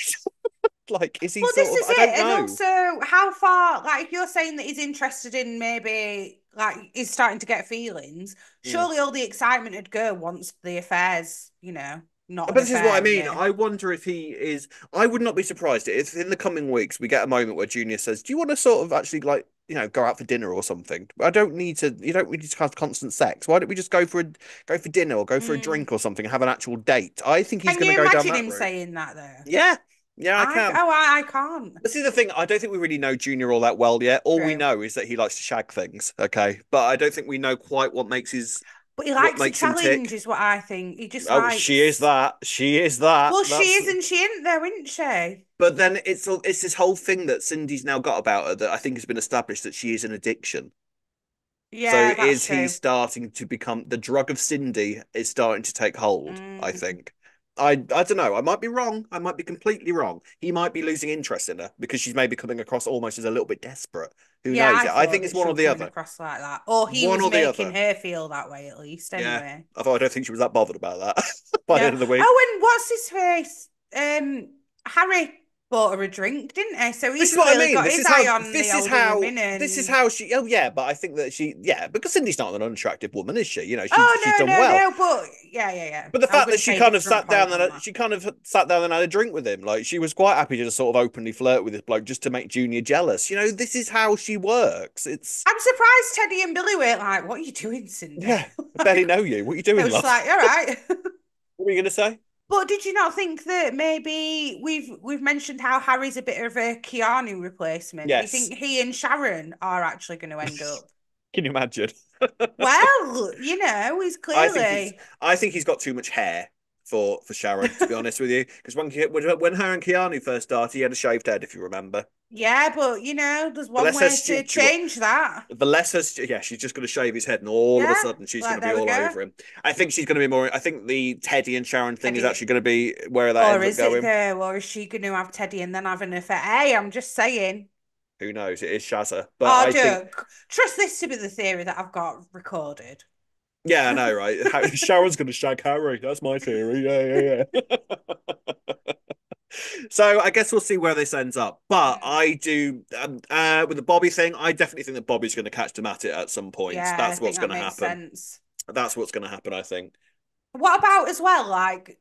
Like, is he Well, this sort of? is I it. don't And know. also, how far, like, if you're saying that he's interested in maybe, like, he's starting to get feelings, Mm. surely all the excitement would go once the affair's, not But an this is what I affair and mean. I wonder if he is. I would not be surprised if in the coming weeks we get a moment where Junior says, "Do you want to sort of actually like go out for dinner or something? I don't need to. You don't need to have constant sex. Why don't we just go for dinner or go for a Mm. drink or something and have an actual date?" I think he's Can going to you go down imagine that him route. saying that though? Yeah, yeah, I I, can. oh, I can't. This is the thing. I don't think we really know Junior all that well yet. All we True. know is that he likes to shag things. Okay, but I don't think we know quite But he what likes a makes him challenge, tick. is what I think. He just Oh, she is likes. that. She is that. Well, she That's. is and she isn't though, isn't she? But then it's this whole thing that Cindy's now got about her that I think has been established that she is an addiction. So Yeah, that's is he true. starting to become the drug of Cindy is starting to take hold, I Mm. think. I don't know. I might be wrong. I might be completely wrong. He might be losing interest in her because she's maybe coming across almost as a little bit desperate. Who Yeah, knows? I I thought think it's that she one or was the coming other. across like that. Or he One was or the making other. her feel that way at least, Yeah. anyway. Although I don't think she was that bothered about that by the No. end of the week. Oh, and what's his face? Harry bought her a drink, didn't he? So This he's is what I clearly mean. got his eye on the older women This is and how she. Oh yeah, but I think that she. Yeah, because Cindy's not an unattractive woman, is she? oh She's no, done no, well. no, but yeah, yeah, yeah. But the I was fact gonna that she say a kind of different sat down point and on that. she kind of sat down and had a drink with him, like she was quite happy to just sort of openly flirt with this bloke just to make Junior jealous. This is how she works. It's I'm surprised Teddy and Billy were like, "What are you doing, Cindy?" yeah, I barely Like, know you. What are you they doing, were just love? like, "All right." What were you gonna say? But did you not think that maybe we've mentioned how Harry's a bit of a Keanu replacement? Do you Yes. think he and Sharon are actually going to end up? Can you imagine? Well, he's I think he's clearly, I think he's got too much hair for Sharon, to be honest with you. Because when her and Keanu first started, he had a shaved head, if you remember. yeah, but there's The one less her way to stu- change that. the less her yeah, she's just going to shave his head, and all of a Yeah, sudden she's going like to be there we all go. over him. I think she's going to be more. I think the Teddy and Sharon thing is Teddy, actually going to be where that or ends up is it going. though? Or is she going to have Teddy and then have an affair? Hey, I'm just saying. Who knows? It is Shazza, but Oh, I think joke. Trust this to be the theory that I've got recorded. yeah, I know, right? Sharon's going to shag Harry. That's my theory. Yeah, yeah, yeah. So I guess we'll see where this ends up. But Mm, I do, with the Bobby thing, I definitely think that Bobby's going to catch them at it at some point. yeah, I That's think what's that going to makes happen. sense. That's what's going to happen, I think. What about as well, like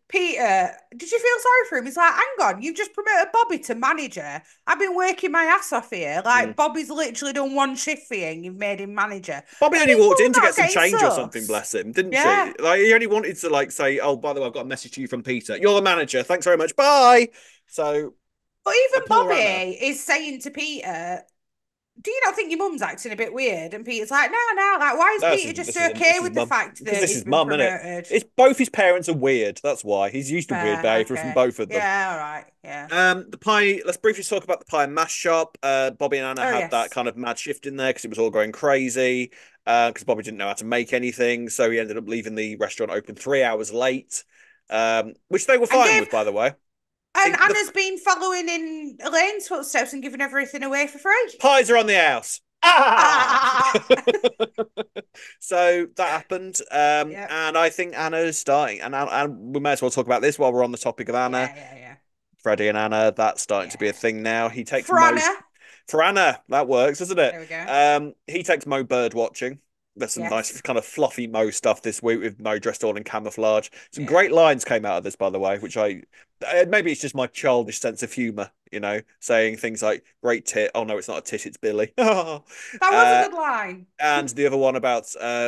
Peter? Did you feel sorry for him? He's like, hang on, you've just promoted Bobby to manager. I've been working my ass off here. Mm. Like Bobby's literally done one shift for you, and you've made him manager. Bobby Are only people walked in to get not some getting change or something, sus? bless him, didn't Yeah, she? Like he only wanted to like say, "Oh, by the way, I've got a message to you from Peter. You're the manager. Thanks very much. Bye." So, but even poor Anna. Bobby is saying to Peter, "Do you not think your mum's acting a bit weird?" And Peter's like, "No, no. Like, why is No, Peter just okay this is with the mum fact because that this he's is been mum, isn't it? promoted?" It's both his parents are weird. That's why he's used to weird Fair, behaviour from okay, both of them. yeah, all right, yeah. The pie. Let's briefly talk about the pie and mash shop. Bobby and Anna Oh had that yes, kind of mad shift in there because it was all going crazy. Because Bobby didn't know how to make anything, so he ended up leaving the restaurant open 3 hours late. Which they were and fine gave with, by the way. and The Anna's been following in Elaine's footsteps and giving everything away for free. pies are on the house. Ah! Ah, So that happened, yep, and I think Anna's starting, and we may as well talk about this while we're on the topic of Anna. yeah, yeah, yeah, Freddie and Anna, that's starting to be a yeah. thing now. He takes For Mo's Anna, for Anna, that works, doesn't it? there we go. He takes Mo bird watching. There's some Yes, nice kind of fluffy Mo stuff this week with Mo dressed all in camouflage. Some yeah. great lines came out of this, by the way, which I maybe it's just my childish sense of humor, saying things like "great tit." Oh no, it's not a tit, it's Billy. That was a uh, good line. and the other one about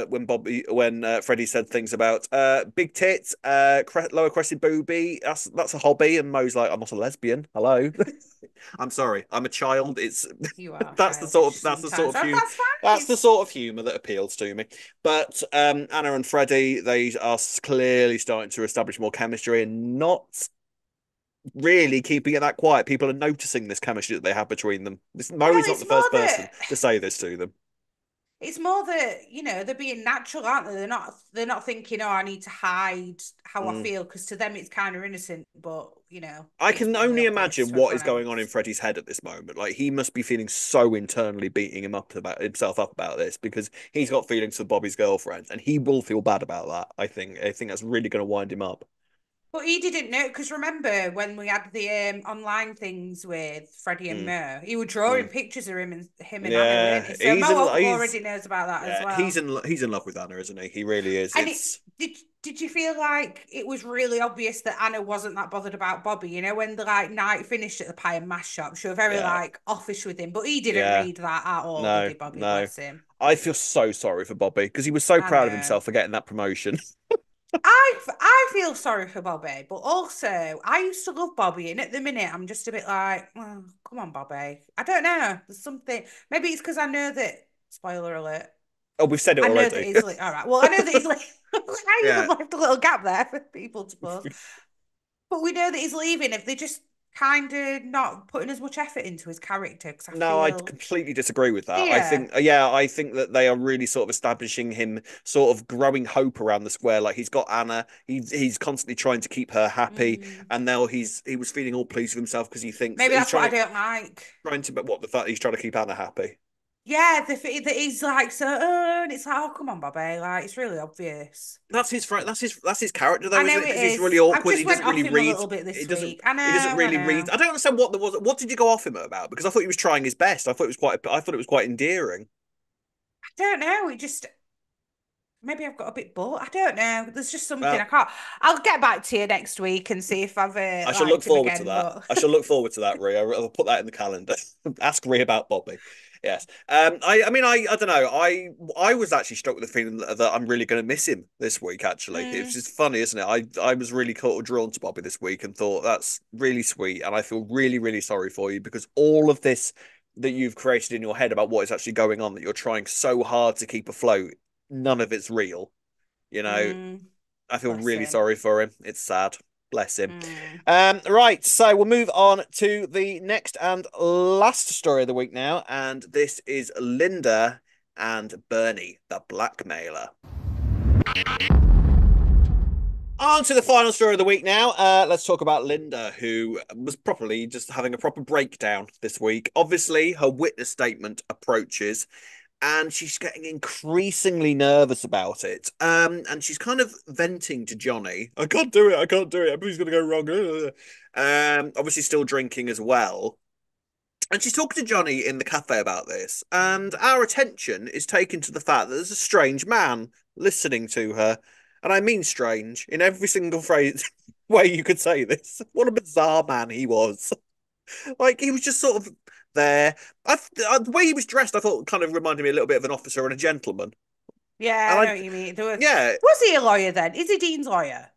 when Freddie said things about big tits, lower crested boobie. That's a hobby, and Mo's like, I'm not a lesbian. Hello, I'm sorry, I'm a child. It's You are that's the sort childish of that's the sometimes. sort of humor That's fine. that's the sort of humor that appeals to me. But Anna and Freddie, they are clearly starting to establish more chemistry and not really keeping it that quiet. People are noticing this chemistry that they have between them. Well, Mo is not it's the more first person that to say this to them. It's more that, they're being natural, aren't they? They're not thinking, oh, I need to hide how I Mm. feel, because to them it's kind of innocent, but I it's can really only obvious imagine to what is everyone going on in else. Freddie's head at this moment. Like he must be feeling so internally beating himself up about this because he's got feelings for Bobby's girlfriend, and he will feel bad about that. I think that's really going to wind him up. But he didn't know, because remember when we had the online things with Freddie and Mm, Mo, he was drawing mm. pictures of him and Anna, weren't Yeah, he? So Mo already knows about that as yeah, well. he's in love with Anna, isn't he? He really is. And It's did you feel like it was really obvious that Anna wasn't that bothered about Bobby? When the night finished at the pie and mash shop, she was very yeah, offish with him, but he didn't yeah. read that at all, did No, he, Bobby? no. Bless him. I feel so sorry for Bobby because he was so I proud of know. himself for getting that promotion. I feel sorry for Bobby, but also I used to love Bobby, and at the minute I'm just a bit like, well, come on, Bobby. I don't know. There's something. Maybe it's because I know that. Spoiler alert. Oh, we've said it I know that already. he's like, all right. Well, I know that he's like, I even Yeah. left a little gap there for people to pause. But we know that he's leaving if they're just kind of not putting as much effort into his character. Because I No, I feel, completely disagree with that. I yeah, think, yeah, I think that they are really sort of establishing him sort of growing hope around the square. Like he's got Anna, he's constantly trying to keep her happy, mm, and now he was feeling all pleased with himself because he thinks that maybe that's what I don't like. but what the fact that he's trying to keep Anna happy. Yeah, that he's like so, and it's like, oh come on, Bobby, like it's really obvious. That's his character I though, isn't know it? it Because he's really is. I've awkward. He just went doesn't really off him a read. little bit He this doesn't. week. I He doesn't know, I really read. know. I don't understand what there was. What did you go off him about? Because I thought he was trying his best. I thought it was quite endearing. I don't know. It just maybe I've got a bit bored. I don't know. There's just something I Well, can't. I'll get back to you next week and see if I've I shall look liked him forward to again. that. But I shall look forward to that, Rhea. I'll put that in the calendar. Ask Rhea about Bobby. Yes. I mean, I don't know. I was actually struck with the feeling that I'm really going to miss him this week. Actually, it's mm, just funny, isn't it? I was really sort of drawn to Bobby this week and thought that's really sweet, and I feel really, really sorry for you because all of this that you've created in your head about what is actually going on that you're trying so hard to keep afloat, none of it's real. You know, mm, I feel bless really him. sorry for him. It's sad. Bless him. Mm. Right, so we'll move on to the next and last story of the week now, and this is Linda and Bernie, the blackmailer. On to the final story of the week now. Let's talk about Linda, who was properly just having a proper breakdown this week. Obviously, her witness statement approaches, and she's getting increasingly nervous about it. And she's kind of venting to Johnny. I can't do it. I can't do it. Everything's going to go wrong. Obviously, still drinking as well. And she's talking to Johnny in the cafe about this. And our attention is taken to the fact that there's a strange man listening to her. And I mean strange in every single phrase way you could say this. What a bizarre man he was. Like he was just sort of there. The way he was dressed, I thought kind of reminded me a little bit of an officer and a gentleman. Yeah, And I I, know what you mean. yeah, Was he a lawyer then? Is he Dean's lawyer?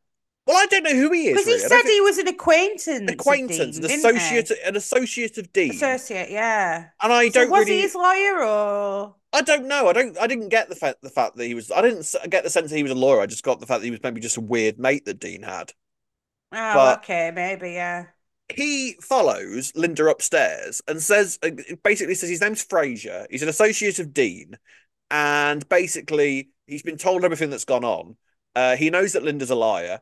well, I don't know who he is Because he really. I don't said think he was an acquaintance of acquaintance, Dean, didn't he? an associate of Dean, Associate, yeah. and I So don't was he really. his lawyer or? I don't know. I didn't get the fact that he was. I didn't get the sense that he was a lawyer. I just got the fact that he was maybe just a weird mate that Dean had. Oh, But okay, maybe, yeah. he follows Linda upstairs and says, basically says his name's Fraser. He's an associate of Dean, and basically he's been told everything that's gone on. He knows that Linda's a liar,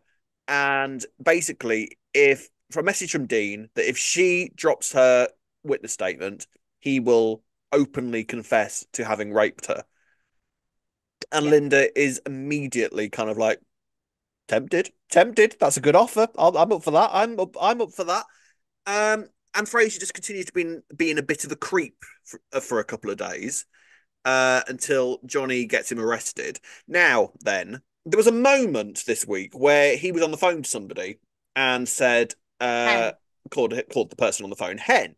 and basically, if for a message from Dean that if she drops her witness statement, he will openly confess to having raped her. And Yeah, Linda is immediately kind of like tempted, tempted. That's a good offer. I'm up for that. I'm up for that. And Fraser just continues to be being a bit of a creep for a couple of days until Johnny gets him arrested. Now, then, there was a moment this week where he was on the phone to somebody and said, hen. called the person on the phone hen.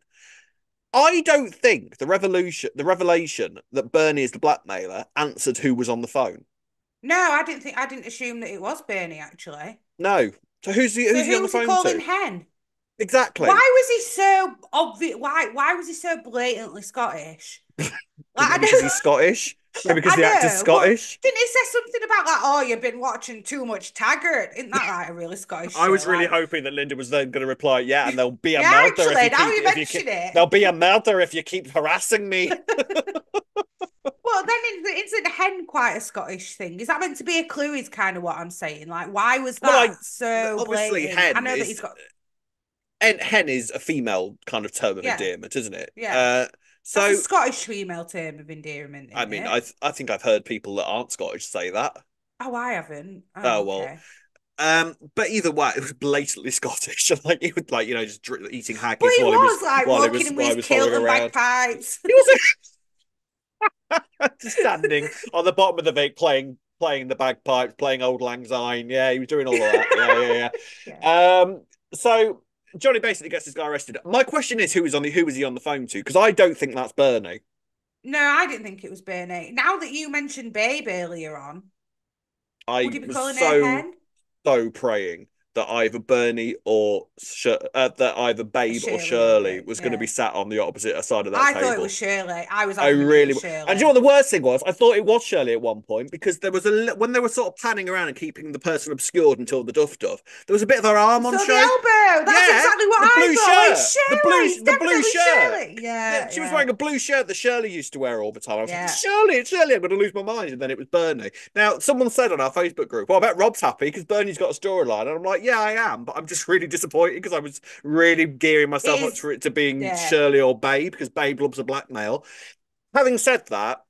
I don't think the revelation that Bernie is the blackmailer answered who was on the phone. No, I didn't assume that it was Bernie actually. No. So So who's he on who the was he phone calling to? hen? Exactly. Why was he so obvious? Why was he so blatantly Scottish? Like I Maybe because he's know, Scottish. Maybe because I the actor's know, but Scottish. didn't he say something about like, oh, you've been watching too much Taggart? Isn't that like a really Scottish I show? was really Like, hoping that Linda was then going to reply, "Yeah, and there'll be a yeah, murder actually, now you mention there'll it. be a murder if you keep harassing me." But But then isn't hen quite a Scottish thing? Is that meant to be a clue? Is kind of what I'm saying. Like, why was Well, that so obviously blatant? I hen know that he's is got, hen is a female kind of term of yeah, endearment, isn't it? yeah. That's a So Scottish female term of endearment, I isn't mean, it? I think I've heard people that aren't Scottish say that. Oh, I haven't. Oh Oh, well. okay. But either way, it was blatantly Scottish. Like he would like just eating But haggis he was like walking in with while he his was following kilt and around. bagpipes. He was just standing on the bottom of the Vic playing the bagpipes, playing Old Lang Syne. Yeah, he was doing all of that. Yeah, yeah, Yeah. yeah. So Johnny basically gets this guy arrested. My question is, who was he on the phone to? Because I don't think that's Bernie. No, I didn't think it was Bernie. Now that you mentioned Babe earlier on, would I he be was calling her hen? so praying that either Bernie or that either A Babe or Shirley would Shirley be. was going to be Yeah. sat on the opposite side of that I thought it was table. Shirley. I was I adamant it really, was and do you Shirley. know what the worst thing was? I thought it was Shirley at one point because there was when they were sort of panning around and keeping the person obscured until the duff, there was a bit of her arm on So the show. elbow. That's Yeah, exactly what the I blue thought. Well, shirt, it's Shirley. It's the blue definitely shirt. Shirley. Yeah, She was yeah, wearing a blue shirt that Shirley used to wear all the time. I was like, yeah. it's Shirley, I'm going to lose my mind. And then it was Bernie. Now, someone said on our Facebook group, well, I bet Rob's happy because Bernie's got a storyline. And I'm like, yeah, I am. But I'm just really disappointed because I was really gearing It myself up is. for it to being Yeah, Shirley or Babe because Babe loves a blackmail. Having said that,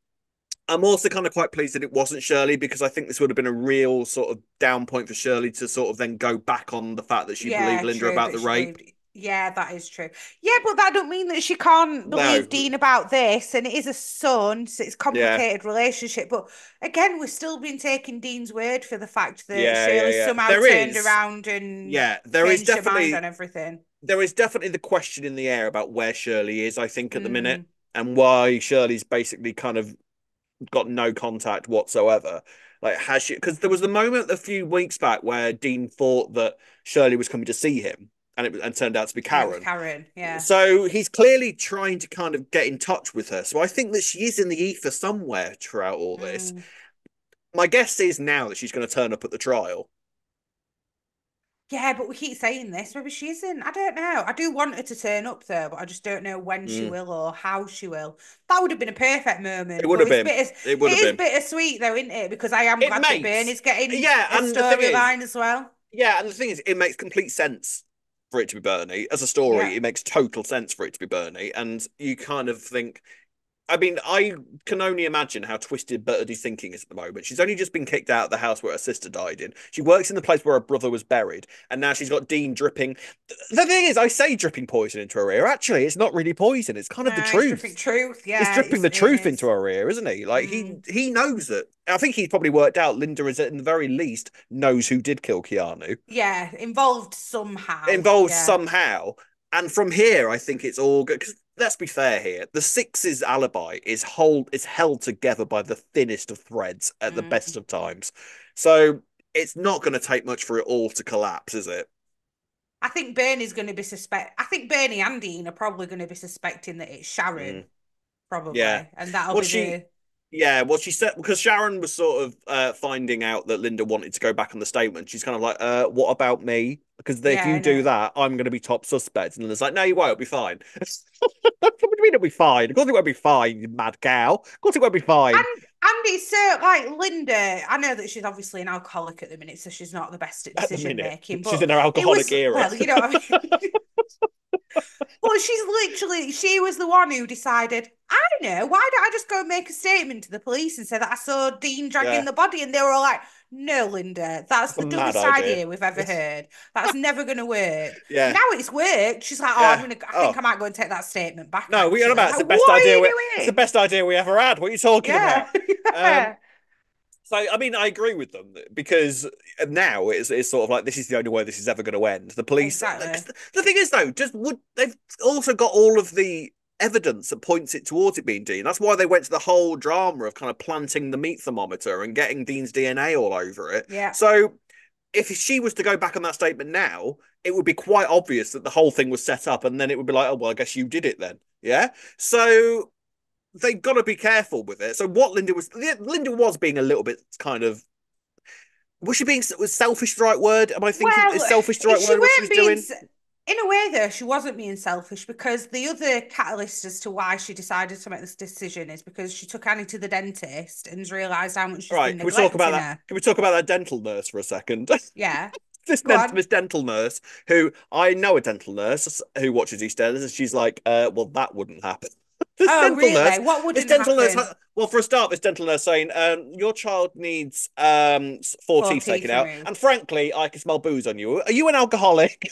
I'm also kind of quite pleased that it wasn't Shirley because I think this would have been a real sort of down point for Shirley to sort of then go back on the fact that she believed yeah, Linda true. about That the she rape. believed. Yeah, that is true. Yeah, but that don't mean that she can't No, believe Dean about this. And it is a son, so it's a yeah, complicated relationship. But again, we've still been taking Dean's word for the fact that yeah, Shirley yeah. somehow turned around and changed her mind on everything. There is definitely the question in the air about where Shirley is, I think, at the minute, Mm, and why Shirley's basically kind of got no contact whatsoever. Like, has she? Because there was the moment a few weeks back where Dean thought that Shirley was coming to see him, and turned out to be and it was Karen. Karen. Yeah. So he's clearly trying to kind of get in touch with her. So I think that she is in the ether somewhere throughout all this. Mm. My guess is now that she's going to turn up at the trial. Yeah, but we keep saying this. Maybe she isn't. I don't know. I do want her to turn up though, but I just don't know when she Mm. will or how she will. That would have been a perfect It moment. would But have been. It it would have is been. bittersweet though, isn't it? Because I am It glad that makes, Bernie's getting yeah, a storyline as well. and the thing is, it makes complete sense for it to be Bernie as a Yeah. story. It makes total sense for it to be Bernie, and you kind of think, I mean, I can only imagine how twisted Birdie's thinking is at the moment. She's only just been kicked out of the house where her sister died in. She works in the place where her brother was buried, and now she's got Dean dripping. The thing is, I say dripping poison into her ear. Actually, it's not really poison. It's kind of the No, it's dripping truth. truth. He's Yeah, dripping the it truth into is. her ear, isn't he? Like Mm. he knows that. I think he's probably worked out Linda is at the very least knows who did kill Keanu. Yeah, involved somehow. Involved Yeah. somehow. And from here, I think it's all good. Because let's be fair here, the Six's alibi is held together by the thinnest of threads at the best Mm. of times. So it's not going to take much for it all to collapse, is it? I think Bernie's going to be suspect. I think Bernie and Dean are probably going to be suspecting that it's Sharon, Mm, yeah. probably, and that'll Well, be the she said because Sharon was sort of finding out that Linda wanted to go back on the statement. She's kind of like, what about me? Because if yeah, you I do know. that, I'm going to be top suspect. And Linda's like, no, you won't. It'll be fine. What do you mean it'll be fine? Of course it won't be fine, you mad cow. Of course it won't be fine. And it's so like Linda. I know that she's obviously an alcoholic at the minute, so she's not the best at At the decision minute, making. she's But in her it alcoholic was era. well, you know what I mean. Well, she was the one who decided. I know. Why don't I just go and make a statement to the police and say that I saw Dean dragging Yeah, the body, and they were all like, "No, Linda, that's that's a the mad dumbest idea. idea we've ever heard. That's never going to work." Yeah, Now it's worked. She's like, "Oh, yeah. I think Oh I might go and take that statement back." no, we on Actually, about like, what are you it's the doing? best idea we ever had. What are you talking Yeah, about? Um, yeah, So, I mean, I agree with them because now it's sort of like this is the only way this is ever going to end. The police. exactly. The thing is, though, just would they've also got all of the evidence that points it towards it being Dean. That's why they went to the whole drama of kind of planting the meat thermometer and getting Dean's DNA all over it. Yeah. So, if she was to go back on that statement now, it would be quite obvious that the whole thing was set up, and then it would be like, oh well, I guess you did it then. Yeah. So they've got to be careful with it. So what Linda was being a little bit kind of was she being was selfish the right word? Am I thinking is Well, selfish the right she word? What she was weren't being doing? In a way, though, she wasn't being selfish because the other catalyst as to why she decided to make this decision is because she took Annie to the dentist and realised how much All she's right, been can we talk about neglecting that? her. Can we talk about that dental nurse for a second? Yeah. Go This on. dental nurse who I know a dental nurse who watches EastEnders, and she's like, well, that wouldn't happen. This Oh, dental really? nurse, What this wouldn't dental nurse, happen? well, for a start, this dental nurse saying, your child needs four Four teeth taken teeth out, removed. and frankly, I can smell booze on you. Are you an alcoholic?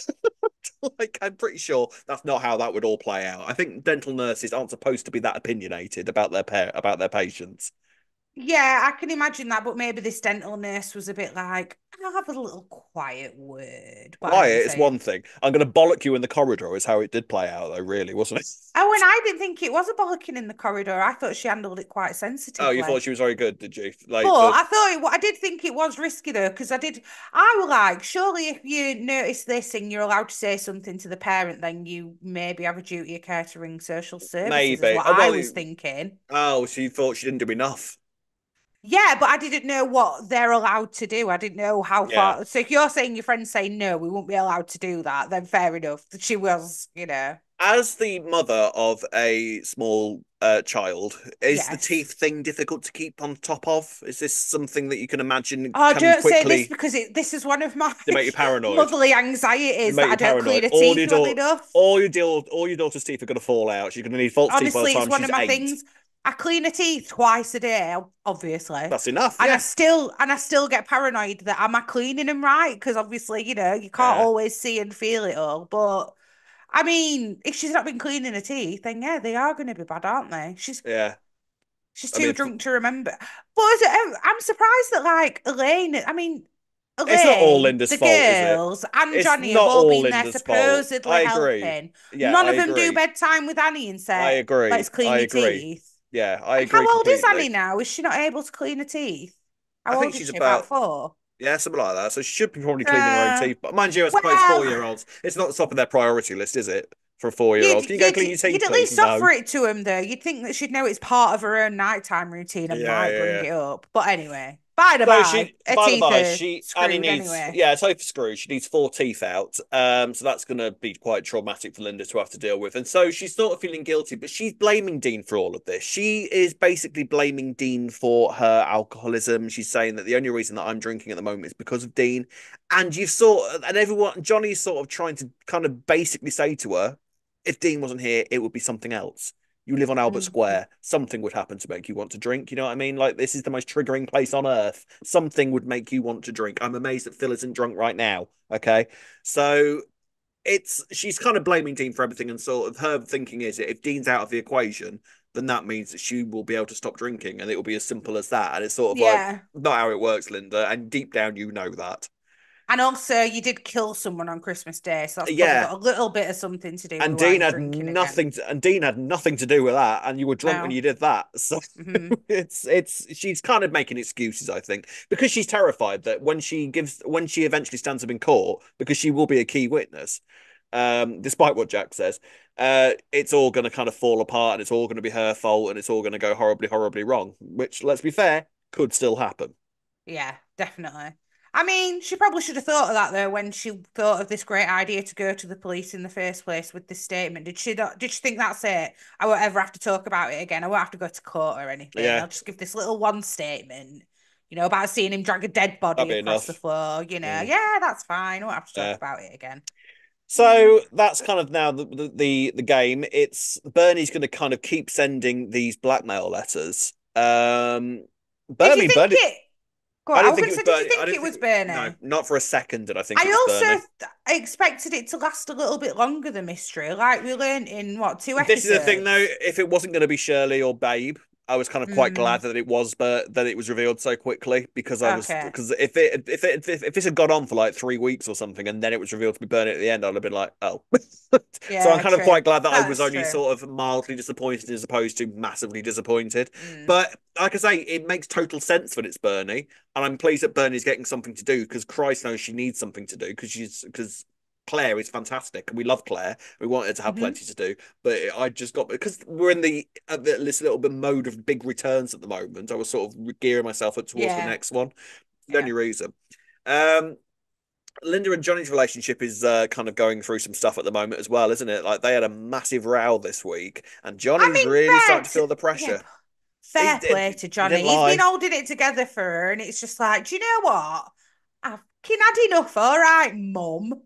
Like, I'm pretty sure that's not how that would all play out. I think dental nurses aren't supposed to be that opinionated about about their patients. Yeah, I can imagine that, but maybe this dental nurse was a bit like, I'll have a little quiet word. Whatever they Quiet is say. one thing. I'm going to bollock you in the corridor, is how it did play out, though, really, wasn't it? Oh, and I didn't think it was a bollocking in the corridor. I thought she handled it quite Oh, you sensitively. thought she was very good, did you? Like, But for I thought I did think it was risky though, because I was like, surely if you notice this and you're allowed to say something to the parent, then you maybe have a duty of care to ring social services, is maybe. what Oh, I well, was thinking. oh, she thought she didn't do enough. Yeah, but I didn't know what they're allowed to do. I didn't know how Yeah. far. So if you're saying your friends say no, we won't be allowed to do that, then fair enough. She was. As the mother of a small child, is the Yes. teeth thing difficult to keep on top of? Is this something that you can imagine Oh, can don't say this quickly because this is one of my they make you paranoid? motherly They anxieties make that you I don't clean paranoid. her teeth well enough. All your daughter's teeth are going to fall out. She's going to need false teeth by the Honestly, it's time one she's of my 8. things. I clean her teeth twice a day, obviously. That's enough. And I Yeah. still and I still get paranoid that am I cleaning them right? Because obviously, you can't Yeah. always see and feel it all. But I mean, if she's not been cleaning her teeth, then yeah, they are going to be bad, aren't they? Yeah. She's I too mean, drunk to remember. But I'm surprised that like Elaine, I mean, it's not all Elaine, Linda's the fault, is it? girls, and It's Johnny have not all all been there Linda's fault. supposedly I agree. helping. Yeah, None I of them do agree. bedtime with Annie and I say, agree. let's clean I your agree. teeth. Yeah, I And how agree old is completely. Annie now? Is she not able to clean her teeth? I How think old is she's she? About about, 4? yeah, something like that. So she should be probably cleaning her own Uh, teeth. But mind you, I suppose well, 4-year-olds, it's not the top of their priority list, is it? For a 4-year-old. you'd Can you go you'd clean your you'd teeth, at please? least No. offer it to him though. You'd think that she'd know it's part of her own nighttime routine and Yeah, might yeah, bring yeah. it up. But anyway, by the So by, she, her by the teeth by, are she Annie screwed needs, anyway. yeah, totally screwed. She needs 4 teeth out. So that's gonna be quite traumatic for Linda to have to deal with. And so she's sort of feeling guilty, but she's blaming Dean for all of this. She is basically blaming Dean for her alcoholism. She's saying that the only reason that I'm drinking at the moment is because of Dean. And and everyone, Johnny's sort of trying to kind of basically say to her, if Dean wasn't here, it would be something else. You live on Albert Mhm. Square. Something would happen to make you want to drink. You know what I mean? Like, this is the most triggering place on earth. Something would make you want to drink. I'm amazed that Phil isn't drunk right now. Okay. So she's kind of blaming Dean for everything. And sort of her thinking is that if Dean's out of the equation, then that means that she will be able to stop drinking. And it will be as simple as that. And it's sort of like, Yeah. not how it works, Linda. And deep down, you know that. And also, you did kill someone on Christmas Day, so that's probably Yeah. got a little bit of something to do with And why Dean you're had drinking again. nothing to, and Dean had nothing to do with that, and you were drunk when No. you did that. So Hmm. it's she's kind of making excuses, I think, because she's terrified that when she eventually stands up in court, because she will be a key witness, despite what Jack says, it's all going to kind of fall apart, and it's all going to be her fault, and it's all going to go horribly, horribly wrong. Which, let's be fair, could still happen. Yeah, definitely. I mean, she probably should have thought of that though when she thought of this great idea to go to the police in the first place with this statement. Did she not, did she think that's it? I won't ever have to talk about it again. I won't have to go to court or anything. Yeah, I'll just give this little one statement, about seeing him drag a dead that'd body be across the enough. floor. Mm, Yeah, that's fine. I won't have to talk yeah. about it again. Yeah. So that's kind of now the game. It's Bernie's going to kind of keep sending these blackmail letters. Did you Bernie. think it? Go on. I I didn't was think going it to was say, did you Bernie. I think didn't it was think no, Bernie? not for a second did I think it I was Bernie. also expected it to last a little bit longer, the mystery, like we learned in what, 2 This is the thing though, episodes? if it wasn't going to be Shirley or Babe, I was kind of quite glad Hmm. that it was, but that it was revealed so quickly because Okay. because if this had gone on for like 3 weeks or something and then it was revealed to be Bernie at the end, I'd have been like, oh. So I'm Yeah, kind of true. quite glad that I was That's only true. sort of mildly disappointed as opposed to massively disappointed. Mm. But like I say, it makes total sense that it's Bernie, and I'm pleased that Bernie's getting something to do because Christ knows she needs something to do because Claire is fantastic and we love Claire. We want her to have Hmm. plenty to do, but I just got because we're in this little bit mode of big returns at the moment. I was sort of gearing myself up towards the Yeah. next one. The Yeah. only reason. Um, Linda and Johnny's relationship is kind of going through some stuff at the moment as well, isn't it? Like they had a massive row this week, and I Johnny's mean, really starting to feel the yeah, pressure. He fair play did. to He didn't Johnny. He's been lie. holding it together for her, and it's just like, do you know what? I've had enough. All right, mum.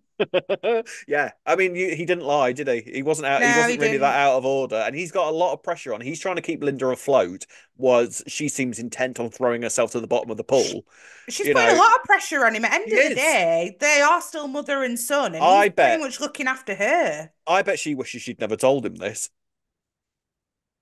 Yeah, I mean, he didn't lie, did he? He wasn't out. He No, he wasn't really that didn't. out of order, and he's got a lot of pressure on. He's trying to keep Linda afloat. Was she seems intent on throwing herself to the bottom of the Sh- pool? She's You putting a know, lot of pressure on him. At the he end of the is. day, they are still mother and son, and he's I pretty bet. much looking after her. I bet she wishes she'd never told him this.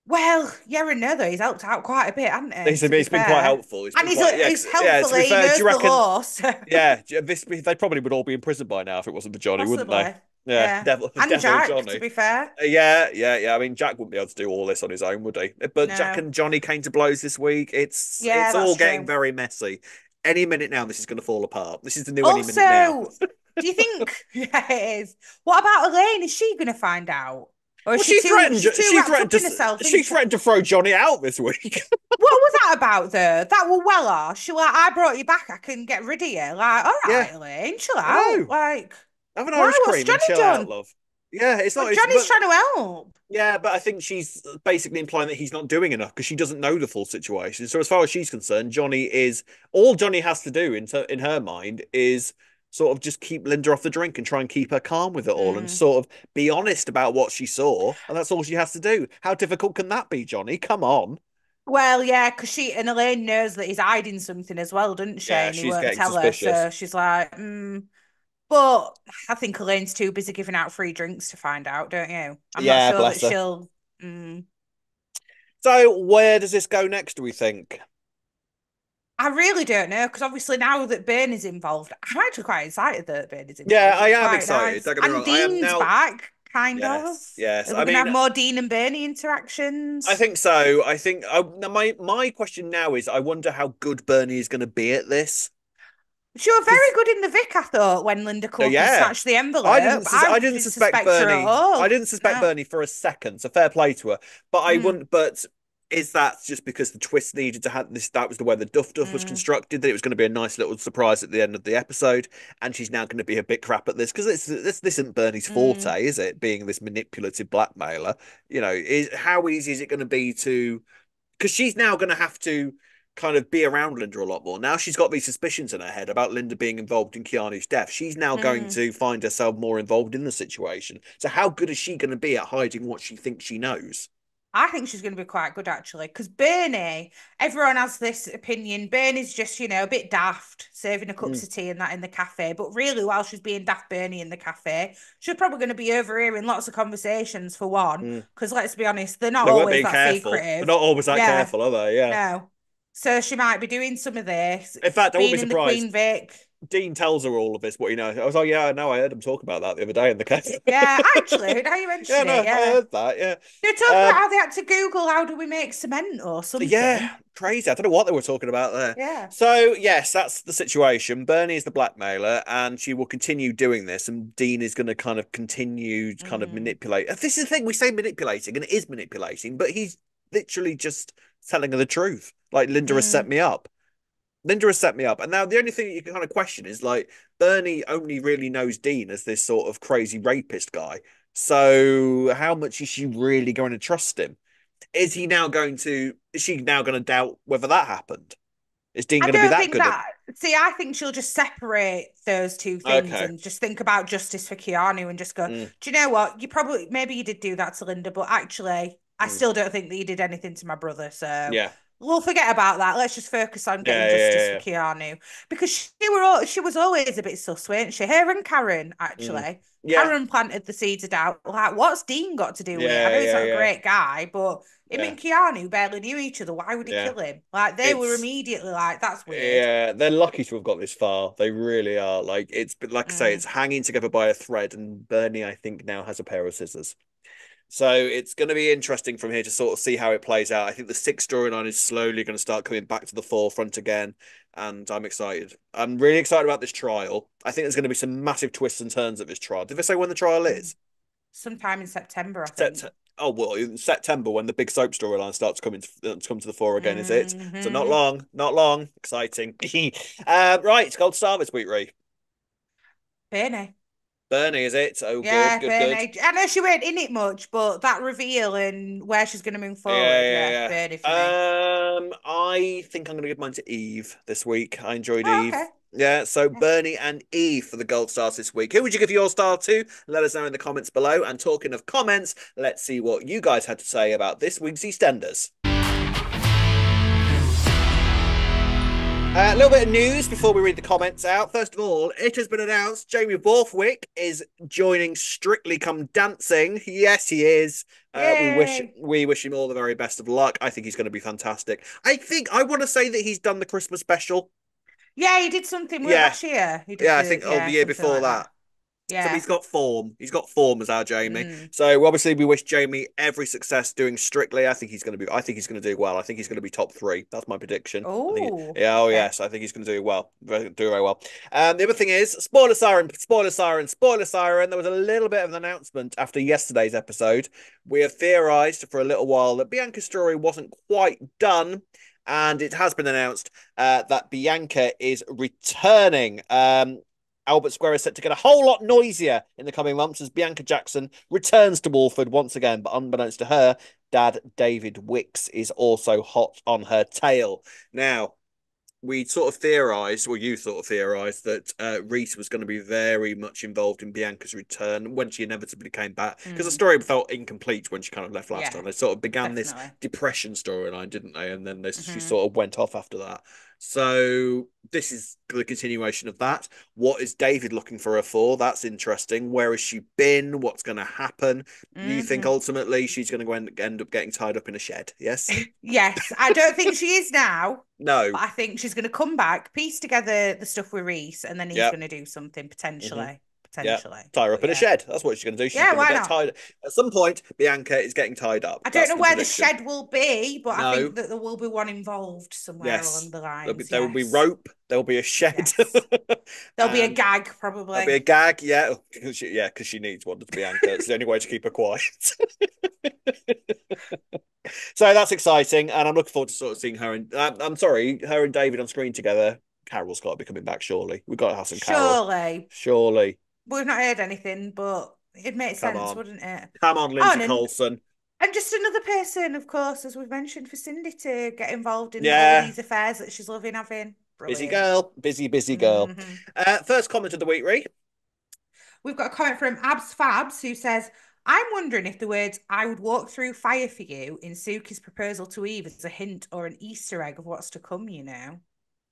Well, yeah and no, though. He's helped out quite a bit, hasn't he, to be It's been quite fair? helpful. It's And been quite yeah, he's yeah. To be helpfully, he fair, do you knows the reckon? law, so Yeah, this they probably would all be in prison by now if it wasn't for Johnny, wouldn't they? possibly. Yeah, Yeah. devil, And devil Jack, to Johnny. be fair. Yeah. I mean, Jack wouldn't be able to do all this on his own, would he? But Jack No. and Johnny came to blows this week. Yeah, It's that's all getting true. very messy. Any minute now, this is going to fall apart. This is the new any minute now. Also, do you think, yeah, it is. What about Elaine? Is she going to find out? Or is Well, she's too wrapped up in herself, isn't she she? threatened to throw Johnny out this week. What was that about, though? That were well off. She like, I brought you back. I can get rid of you. Like, all Yeah, right, Elaine, chill I out. know. Like, Have an why? Irish What's cream and Johnny chill out, done? love. Yeah, it's not. But It's Johnny's but trying to help. yeah, but I think she's basically implying that he's not doing enough because she doesn't know the full situation. So as far as she's concerned, Johnny is all Johnny has to do in her mind is sort of just keep Linda off the drink and try and keep her calm with it all and Mm. sort of be honest about what she saw, and that's all she has to do. How difficult can that be, Johnny? Come on. Well, yeah, because she and Elaine knows that he's hiding something as well, doesn't she? Yeah, And he she's won't getting tell her. suspicious. So she's like, But I think Elaine's too busy giving out free drinks to find out, don't you? I'm not Yeah, sure that bless her. she'll. Mm. So where does this go next, do we think? I really don't know because obviously now that Bernie's involved, I'm actually quite excited that Bernie's Yeah, involved. I It's am quite excited. nice. Don't get me And wrong. I am Dean's now. back, kind of. Yes. Are we I gonna mean, have more Dean and Bernie I interactions? think so. I think now my question now is, I wonder how good Bernie is going to be at this. She was very Because good in the Vic, I thought, when Linda come up and yeah, snatched the envelope. I I didn't didn't suspect suspect her at Bernie. I all. didn't suspect No. Bernie for a second. So fair play to her. But I Mm, wouldn't. But is that just because the twist needed to have this? That was the way the Duff was mm, constructed. That it was going to be a nice little surprise at the end of the episode, and she's now going to be a bit crap at this because this isn't Bernie's mm. forte, is it? Being this manipulative blackmailer. You know, how easy is it going to be to? Because she's now going to have to kind of be around Linda a lot more. Now she's got these suspicions in her head about Linda being involved in Keanu's death. She's now going Mm. to find herself more involved in the situation. So how good is she going to be at hiding what she thinks she knows? I think she's going to be quite good actually, because Bernie, everyone has this opinion. Bernie's just, a bit daft, serving her cups Mm, of tea and that in the cafe. But really, while she's being daft Bernie in the cafe, she's probably going to be overhearing lots of conversations for one. mm. Because let's be honest, they're not They weren't always being that careful. They're secretive. not always that Yeah, careful, are they? Yeah. no. So she might be doing some of this, In fact, I wouldn't be being in the surprised. Queen Vic. Dean tells her all of this. What you know? I was like, yeah, no, I heard him talk about that the other day in the cafe. Yeah, actually, now you Yeah, mention no, it, I yeah. heard that. Yeah. They're talking about Um, how they had to Google how do we make cement or Yeah, something. crazy. I don't know what they were talking about there. Yeah. So, yes, that's the situation. Bernie is the blackmailer, and she will continue doing this, and Dean is going to kind of continue to kind of Mm, manipulate. This is the thing, we say manipulating, and it is manipulating, but he's literally just telling her the truth. Like, Linda has set mm. me up. Linda has set me up. And now the only thing that you can kind of question is like, Bernie only really knows Dean as this sort of crazy rapist guy. So, how much is she really going to trust him? Is she now going to doubt whether that happened? Is Dean I going to be don't that think good at? that. See, I think she'll just separate those two things Okay. and just think about justice for Keanu and just go, Mm, do you know what? Maybe you did do that to Linda, but actually, I mm. still don't think that you did anything to my brother. So Yeah. we'll forget about that. Let's just focus on getting justice for Yeah. Keanu because she was always a bit sus, weren't she? Her and Karen, Mm. actually. Yeah. Karen planted the seeds of doubt. Like, what's Dean got to do with it? I Yeah. know he's Yeah. not a Yeah. great guy, but him Yeah. and Keanu barely knew each other. Why would he Yeah. kill him? Like, they were It's immediately like, that's weird. yeah, they're lucky to have got this far. They really are. Like it's but like I say, Mm, it's hanging together by a thread, and Bernie, I think, now has a pair of scissors. So it's going to be interesting from here to sort of see how it plays out. I think the sixth storyline is slowly going to start coming back to the forefront again, and I'm excited. I'm really excited about this trial. I think there's going to be some massive twists and turns at this trial. Did they say when the trial mm. is? Sometime in September, I think. Sept- oh well, in September when the big soap storyline starts coming to come to the fore again, is it? So not Hmm. long, not long. Exciting. Right, it's Gold Star this week, Ray. Bernie. Bernie, is it? Oh, good, Yeah, good, good. Bernie. I know she weren't in it much, but that reveal and where she's going to move Yeah, forward, yeah, yeah, Bernie for me. yeah. I think I'm going to give mine to Eve this week. I enjoyed Oh, Eve. okay. Yeah, so Yeah. Bernie and Eve for the gold stars this week. Who would you give your star to? Let us know in the comments below. And talking of comments, let's see what you guys had to say about this week's EastEnders. A little bit of news before we read the comments out. First of all, it has been announced Jamie Borthwick is joining Strictly Come Dancing. Yes, he is. We wish Yay. we wish him all the very best of luck. I think he's going to be fantastic. I think I want to say that he's done the Christmas special. Yeah, he did something. What Yeah, last year? He did yeah. I think yeah, the year something before like that. that. So Yeah. he's got form. He's got form as our Jamie. Mm. So obviously we wish Jamie every success doing Strictly. I think he's going to be. I think he's going to do well. I think he's going to be top three. That's my prediction. I think. Oh, Yeah. Oh okay. yes. I think he's going to do well. Do very well. The other thing is spoiler siren. Spoiler siren. Spoiler siren. There was a little bit of an announcement after yesterday's episode. We have theorized for a little while that Bianca's story wasn't quite done. And it has been announced that Bianca is returning. Albert Square is set to get a whole lot noisier in the coming months as Bianca Jackson returns to Walford once again. But unbeknownst to her, Dad David Wicks is also hot on her tail. Now, we sort of theorized, well, you sort of theorized that Reese was going to be very much involved in Bianca's return when she inevitably came back because the Mm. story felt incomplete when she kind of left last Yeah, time. They sort of began this definitely. depression storyline, didn't they? And then she Hmm. sort of went off after that. So this is the continuation of that. What is David looking for her for? That's interesting. Where has she been? What's going to happen? You think Hmm. ultimately she's going to end up getting tied up in a shed? Yes? Yes, I don't think she is now, No. but I think she's going to come back, piece together the stuff with Reese, and then he's Yep. going to do something Mm-hmm. potentially. Yeah, Potentially. tie her But up in a yeah. shed. That's what she's going to do. She's Yeah, going to why get not? tied. At some point, Bianca is getting tied up. I don't That's know the where the prediction. shed will be, but I No, think that there will be one involved somewhere along yes. the There'll be lines. there will be Yes. rope. There'll be a shed, Yes. There'll be a and gag, there'll be a probably. gag. Yeah, because she needs one to Bianca. It's the only way to keep her quiet. So that's exciting, and I'm looking forward to sort of seeing her and I'm sorry, her and David on screen together. Carol's got to be coming back. Surely we've got to have some Carol. Surely. Surely, We've not heard anything, but it'd make come sense, on, wouldn't it? come on, Oh, Lindsay and Colson. and just another person, of course, as we've mentioned, for Cindy to get involved in all Yeah, these affairs that she's loving having. busy Brilliant. girl, busy girl. Hmm. First comment of the week, Ree. We've got a comment from Abs Fabs who says, I'm wondering if the words I would walk through fire for you in Suki's proposal to Eve is a hint or an Easter egg of what's to come, you know?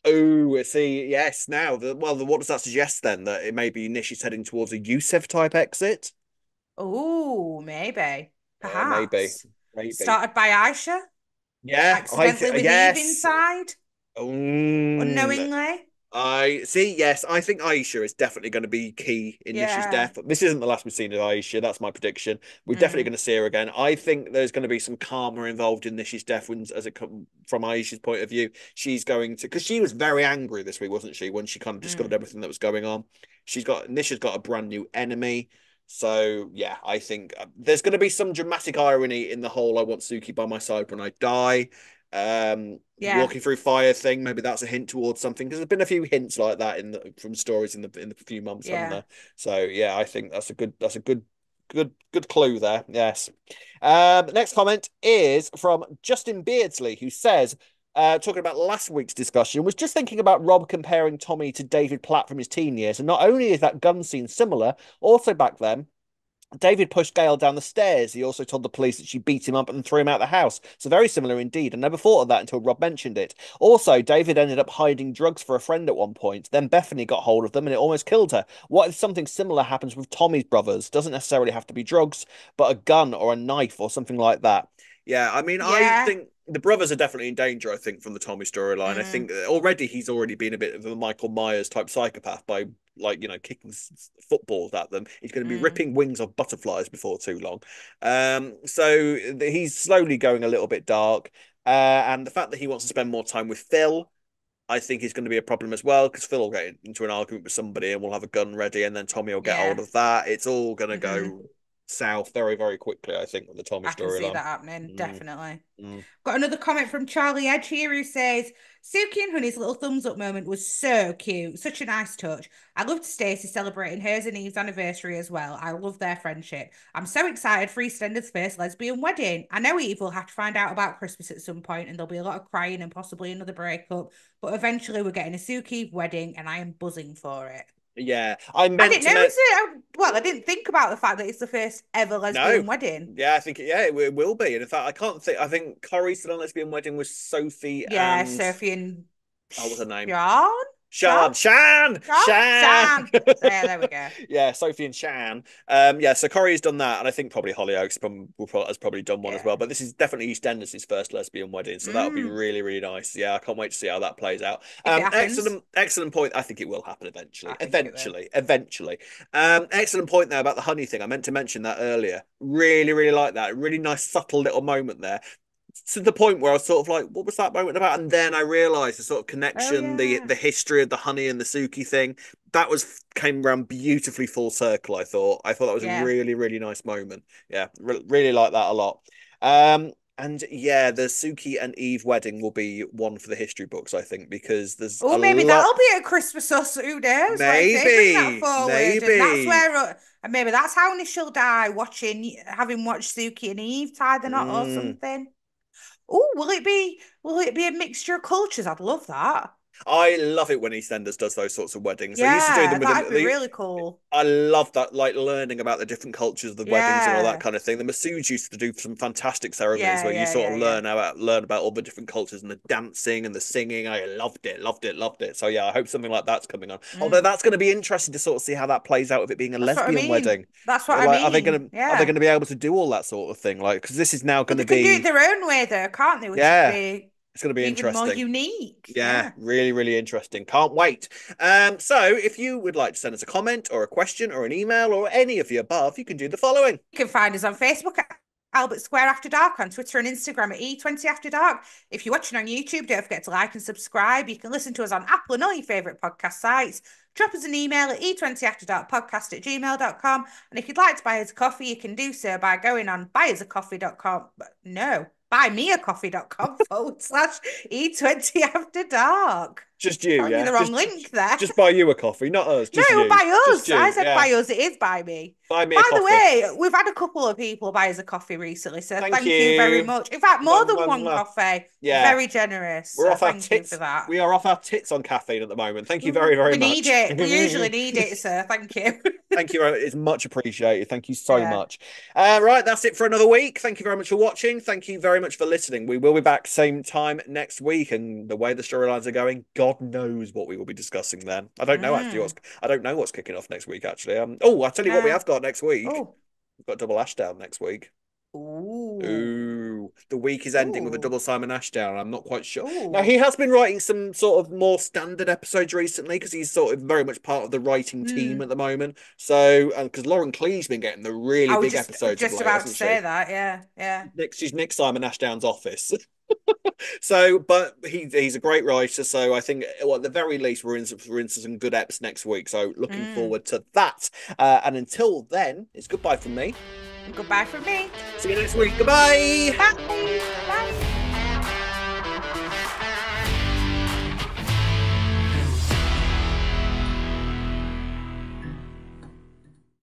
Oh, see, yes. Now, what does that suggest then? That it may be Nish is heading towards a Yusef type exit? Oh, maybe. Maybe, Perhaps. maybe. Started by Aisha, Yeah, accidentally with Eve yes. inside, Mm, unknowingly. I see. Yes, I think Aisha is definitely going to be key in Nish's Yeah. death. This isn't the last we've seen of Aisha. That's my prediction. We're definitely Mm, going to see her again. I think there's going to be some karma involved in Nish's death as it come from Aisha's point of view. She's going to because she was very angry this week, wasn't she? When she kind of discovered mm. everything that was going on. Nish has got a brand new enemy. So yeah, I think there's going to be some dramatic irony in the whole "I want Suki by my side when I die." Yeah. Walking through fire thing, maybe that's a hint towards something because there's been a few hints like that from stories in the few months, haven't Yeah. there? So yeah, I think that's a good clue there. Yes. Next comment is from Justin Beardsley, who says, talking about last week's discussion, was just thinking about Rob comparing Tommy to David Platt from his teen years, and not only is that gun scene similar, also back then David pushed Gail down the stairs. He also told the police that she beat him up and threw him out of the house. So very similar indeed. I never thought of that until Rob mentioned it. Also, David ended up hiding drugs for a friend at one point. Then Bethany got hold of them and it almost killed her. What if something similar happens with Tommy's brothers? Doesn't necessarily have to be drugs, but a gun or a knife or something like that. Yeah, I mean, I Yeah. think the brothers are definitely in danger. I think from the Tommy storyline. I Mm, think he's already been a bit of a Michael Myers type psychopath by kicking footballs at them. He's going to be mm. ripping wings off butterflies before too long. So he's slowly going a little bit dark. And the fact that he wants to spend more time with Phil, I think is going to be a problem as well because Phil will get into an argument with somebody and we'll have a gun ready, and then Tommy will get hold Yeah. of that. It's all going to Hmm. go south very, very quickly, I think, with the Tommy I can see storyline. that happening, Mm, definitely. mm. Got another comment from Charlie Edge here who says, Suki and Honey's little thumbs up moment was so cute. Such a nice touch. I loved Stacey celebrating hers and Eve's anniversary as well. I love their friendship. I'm so excited for EastEnders' first lesbian wedding. I know Eve will have to find out about Christmas at some point and there'll be a lot of crying and possibly another breakup. But eventually we're getting a Suki wedding and I am buzzing for it. Yeah, I I meant didn't to know mention. well, I didn't think about the fact that it's the first ever No. lesbian wedding. Yeah, I think it will be. And in fact, I can't think. I think Corey's still on lesbian wedding with Sophie Yeah, and Sophie and what's her name? Sean? Sean? Shan. Shan. Yeah, there we go. Yeah, Sophie and Shan. Yeah, so Corey has done that, and I think probably Hollyoaks has probably done one as well. Yeah. But this is definitely EastEnders' first lesbian wedding, so that'll be Mm, really, really nice. Yeah, I can't wait to see how that plays out. if it happens, Excellent point. I think it will happen I eventually. think it will. Eventually. Excellent point there about the honey thing. I meant to mention that earlier. Really, really like that. Really nice, subtle little moment there to the point where I was sort of like, what was that moment about? And then I realized the sort of Oh connection, yeah. the history of the honey and the Suki thing. That was came around beautifully full circle, I thought that was a Yeah. really, really nice moment. Yeah, really like that a lot. And yeah, the Suki and Eve wedding will be one for the history books, I think, because there's Oh, a maybe lot. that'll be at Christmas or so, who knows? What if they bring that Maybe, forward? And that's maybe. where, and maybe that's how Nish will die, having watched Suki and Eve tie the knot or Mm. something. Oh, will it be a mixture of cultures? I'd love that. I love it when EastEnders does those sorts of weddings. They used to do Yeah, them with that'd be the really cool. I love that, like learning about the different cultures of the weddings and all that Yeah. kind of thing. The Masuds used to do some fantastic ceremonies Yeah, where you yeah, sort yeah, of yeah. learn about all the different cultures and the dancing and the singing. I loved it, loved it, loved it. So yeah, I hope something like that's coming on. Although Mm. that's going to be interesting to sort of see how that plays out with it being a That's what I lesbian mean. wedding. That's what I Like, mean. are they Yeah. going to be able to do all that sort of thing? Like, because this is now Well, going they to can do it be, their own way though, can't they? Which would yeah, be it's going to be even more interesting. unique. Yeah, Yeah. really, really interesting. Can't wait. So if you would like to send us a comment or a question or an email or any of the above, you can do the following. You can find us on Facebook at Albert Square After Dark, on Twitter and Instagram at E20 After Dark. If you're watching on YouTube, don't forget to like and subscribe. You can listen to us on Apple and all your favourite podcast sites. Drop us an email at e20afterdarkpodcast@gmail.com. And if you'd like to buy us a coffee, you can do so by going on buyasacoffee.com. No, buymeacoffee.com/, E20 After Dark. Just you, Telling you yeah. the wrong link there. Just buy you a coffee, not us. Just No, you, by just us. I you. said Yeah, by us. It is by me. buy me a By the coffee. way, we've had a couple of people buy us a coffee recently, so Thank thank you very you. much. In fact, more Mwah, than mwah, one mwah. coffee. Yeah, Very generous. we're So off our thank you for tits. that. We are off our tits on caffeine at the moment. Thank you very, very We need much. it. We usually need it, sir. Thank you. Thank you. It's much appreciated. Thank you so Yeah. much. Right, that's it for another week. Thank you very much for watching. Thank you very much for listening. We will be back same time next week, and the way the storylines are going, God knows what we will be discussing then. Mm. I don't know what's kicking off next week actually. Oh, I'll tell you what we Uh, have got next week. oh. We've got double Ashdown next week. Ooh. Ooh, the week is ending with a Ooh. double Simon Ashdown. I'm not quite sure. Now, Ooh. he has been writing some sort of more standard episodes recently because he's sort of very much part of the writing team Mm. at the moment. So, because Lauren Clee's been getting the really I was big just episodes of just late, about to hasn't she? say that. Yeah. Yeah. She's Nick Simon Ashdown's office. So, but he's a great writer. So I think, well, at the very least, we're in some good eps next week. So looking Mm. forward to that. And until then, it's goodbye from me. Goodbye from me. See you next week. Goodbye. Bye.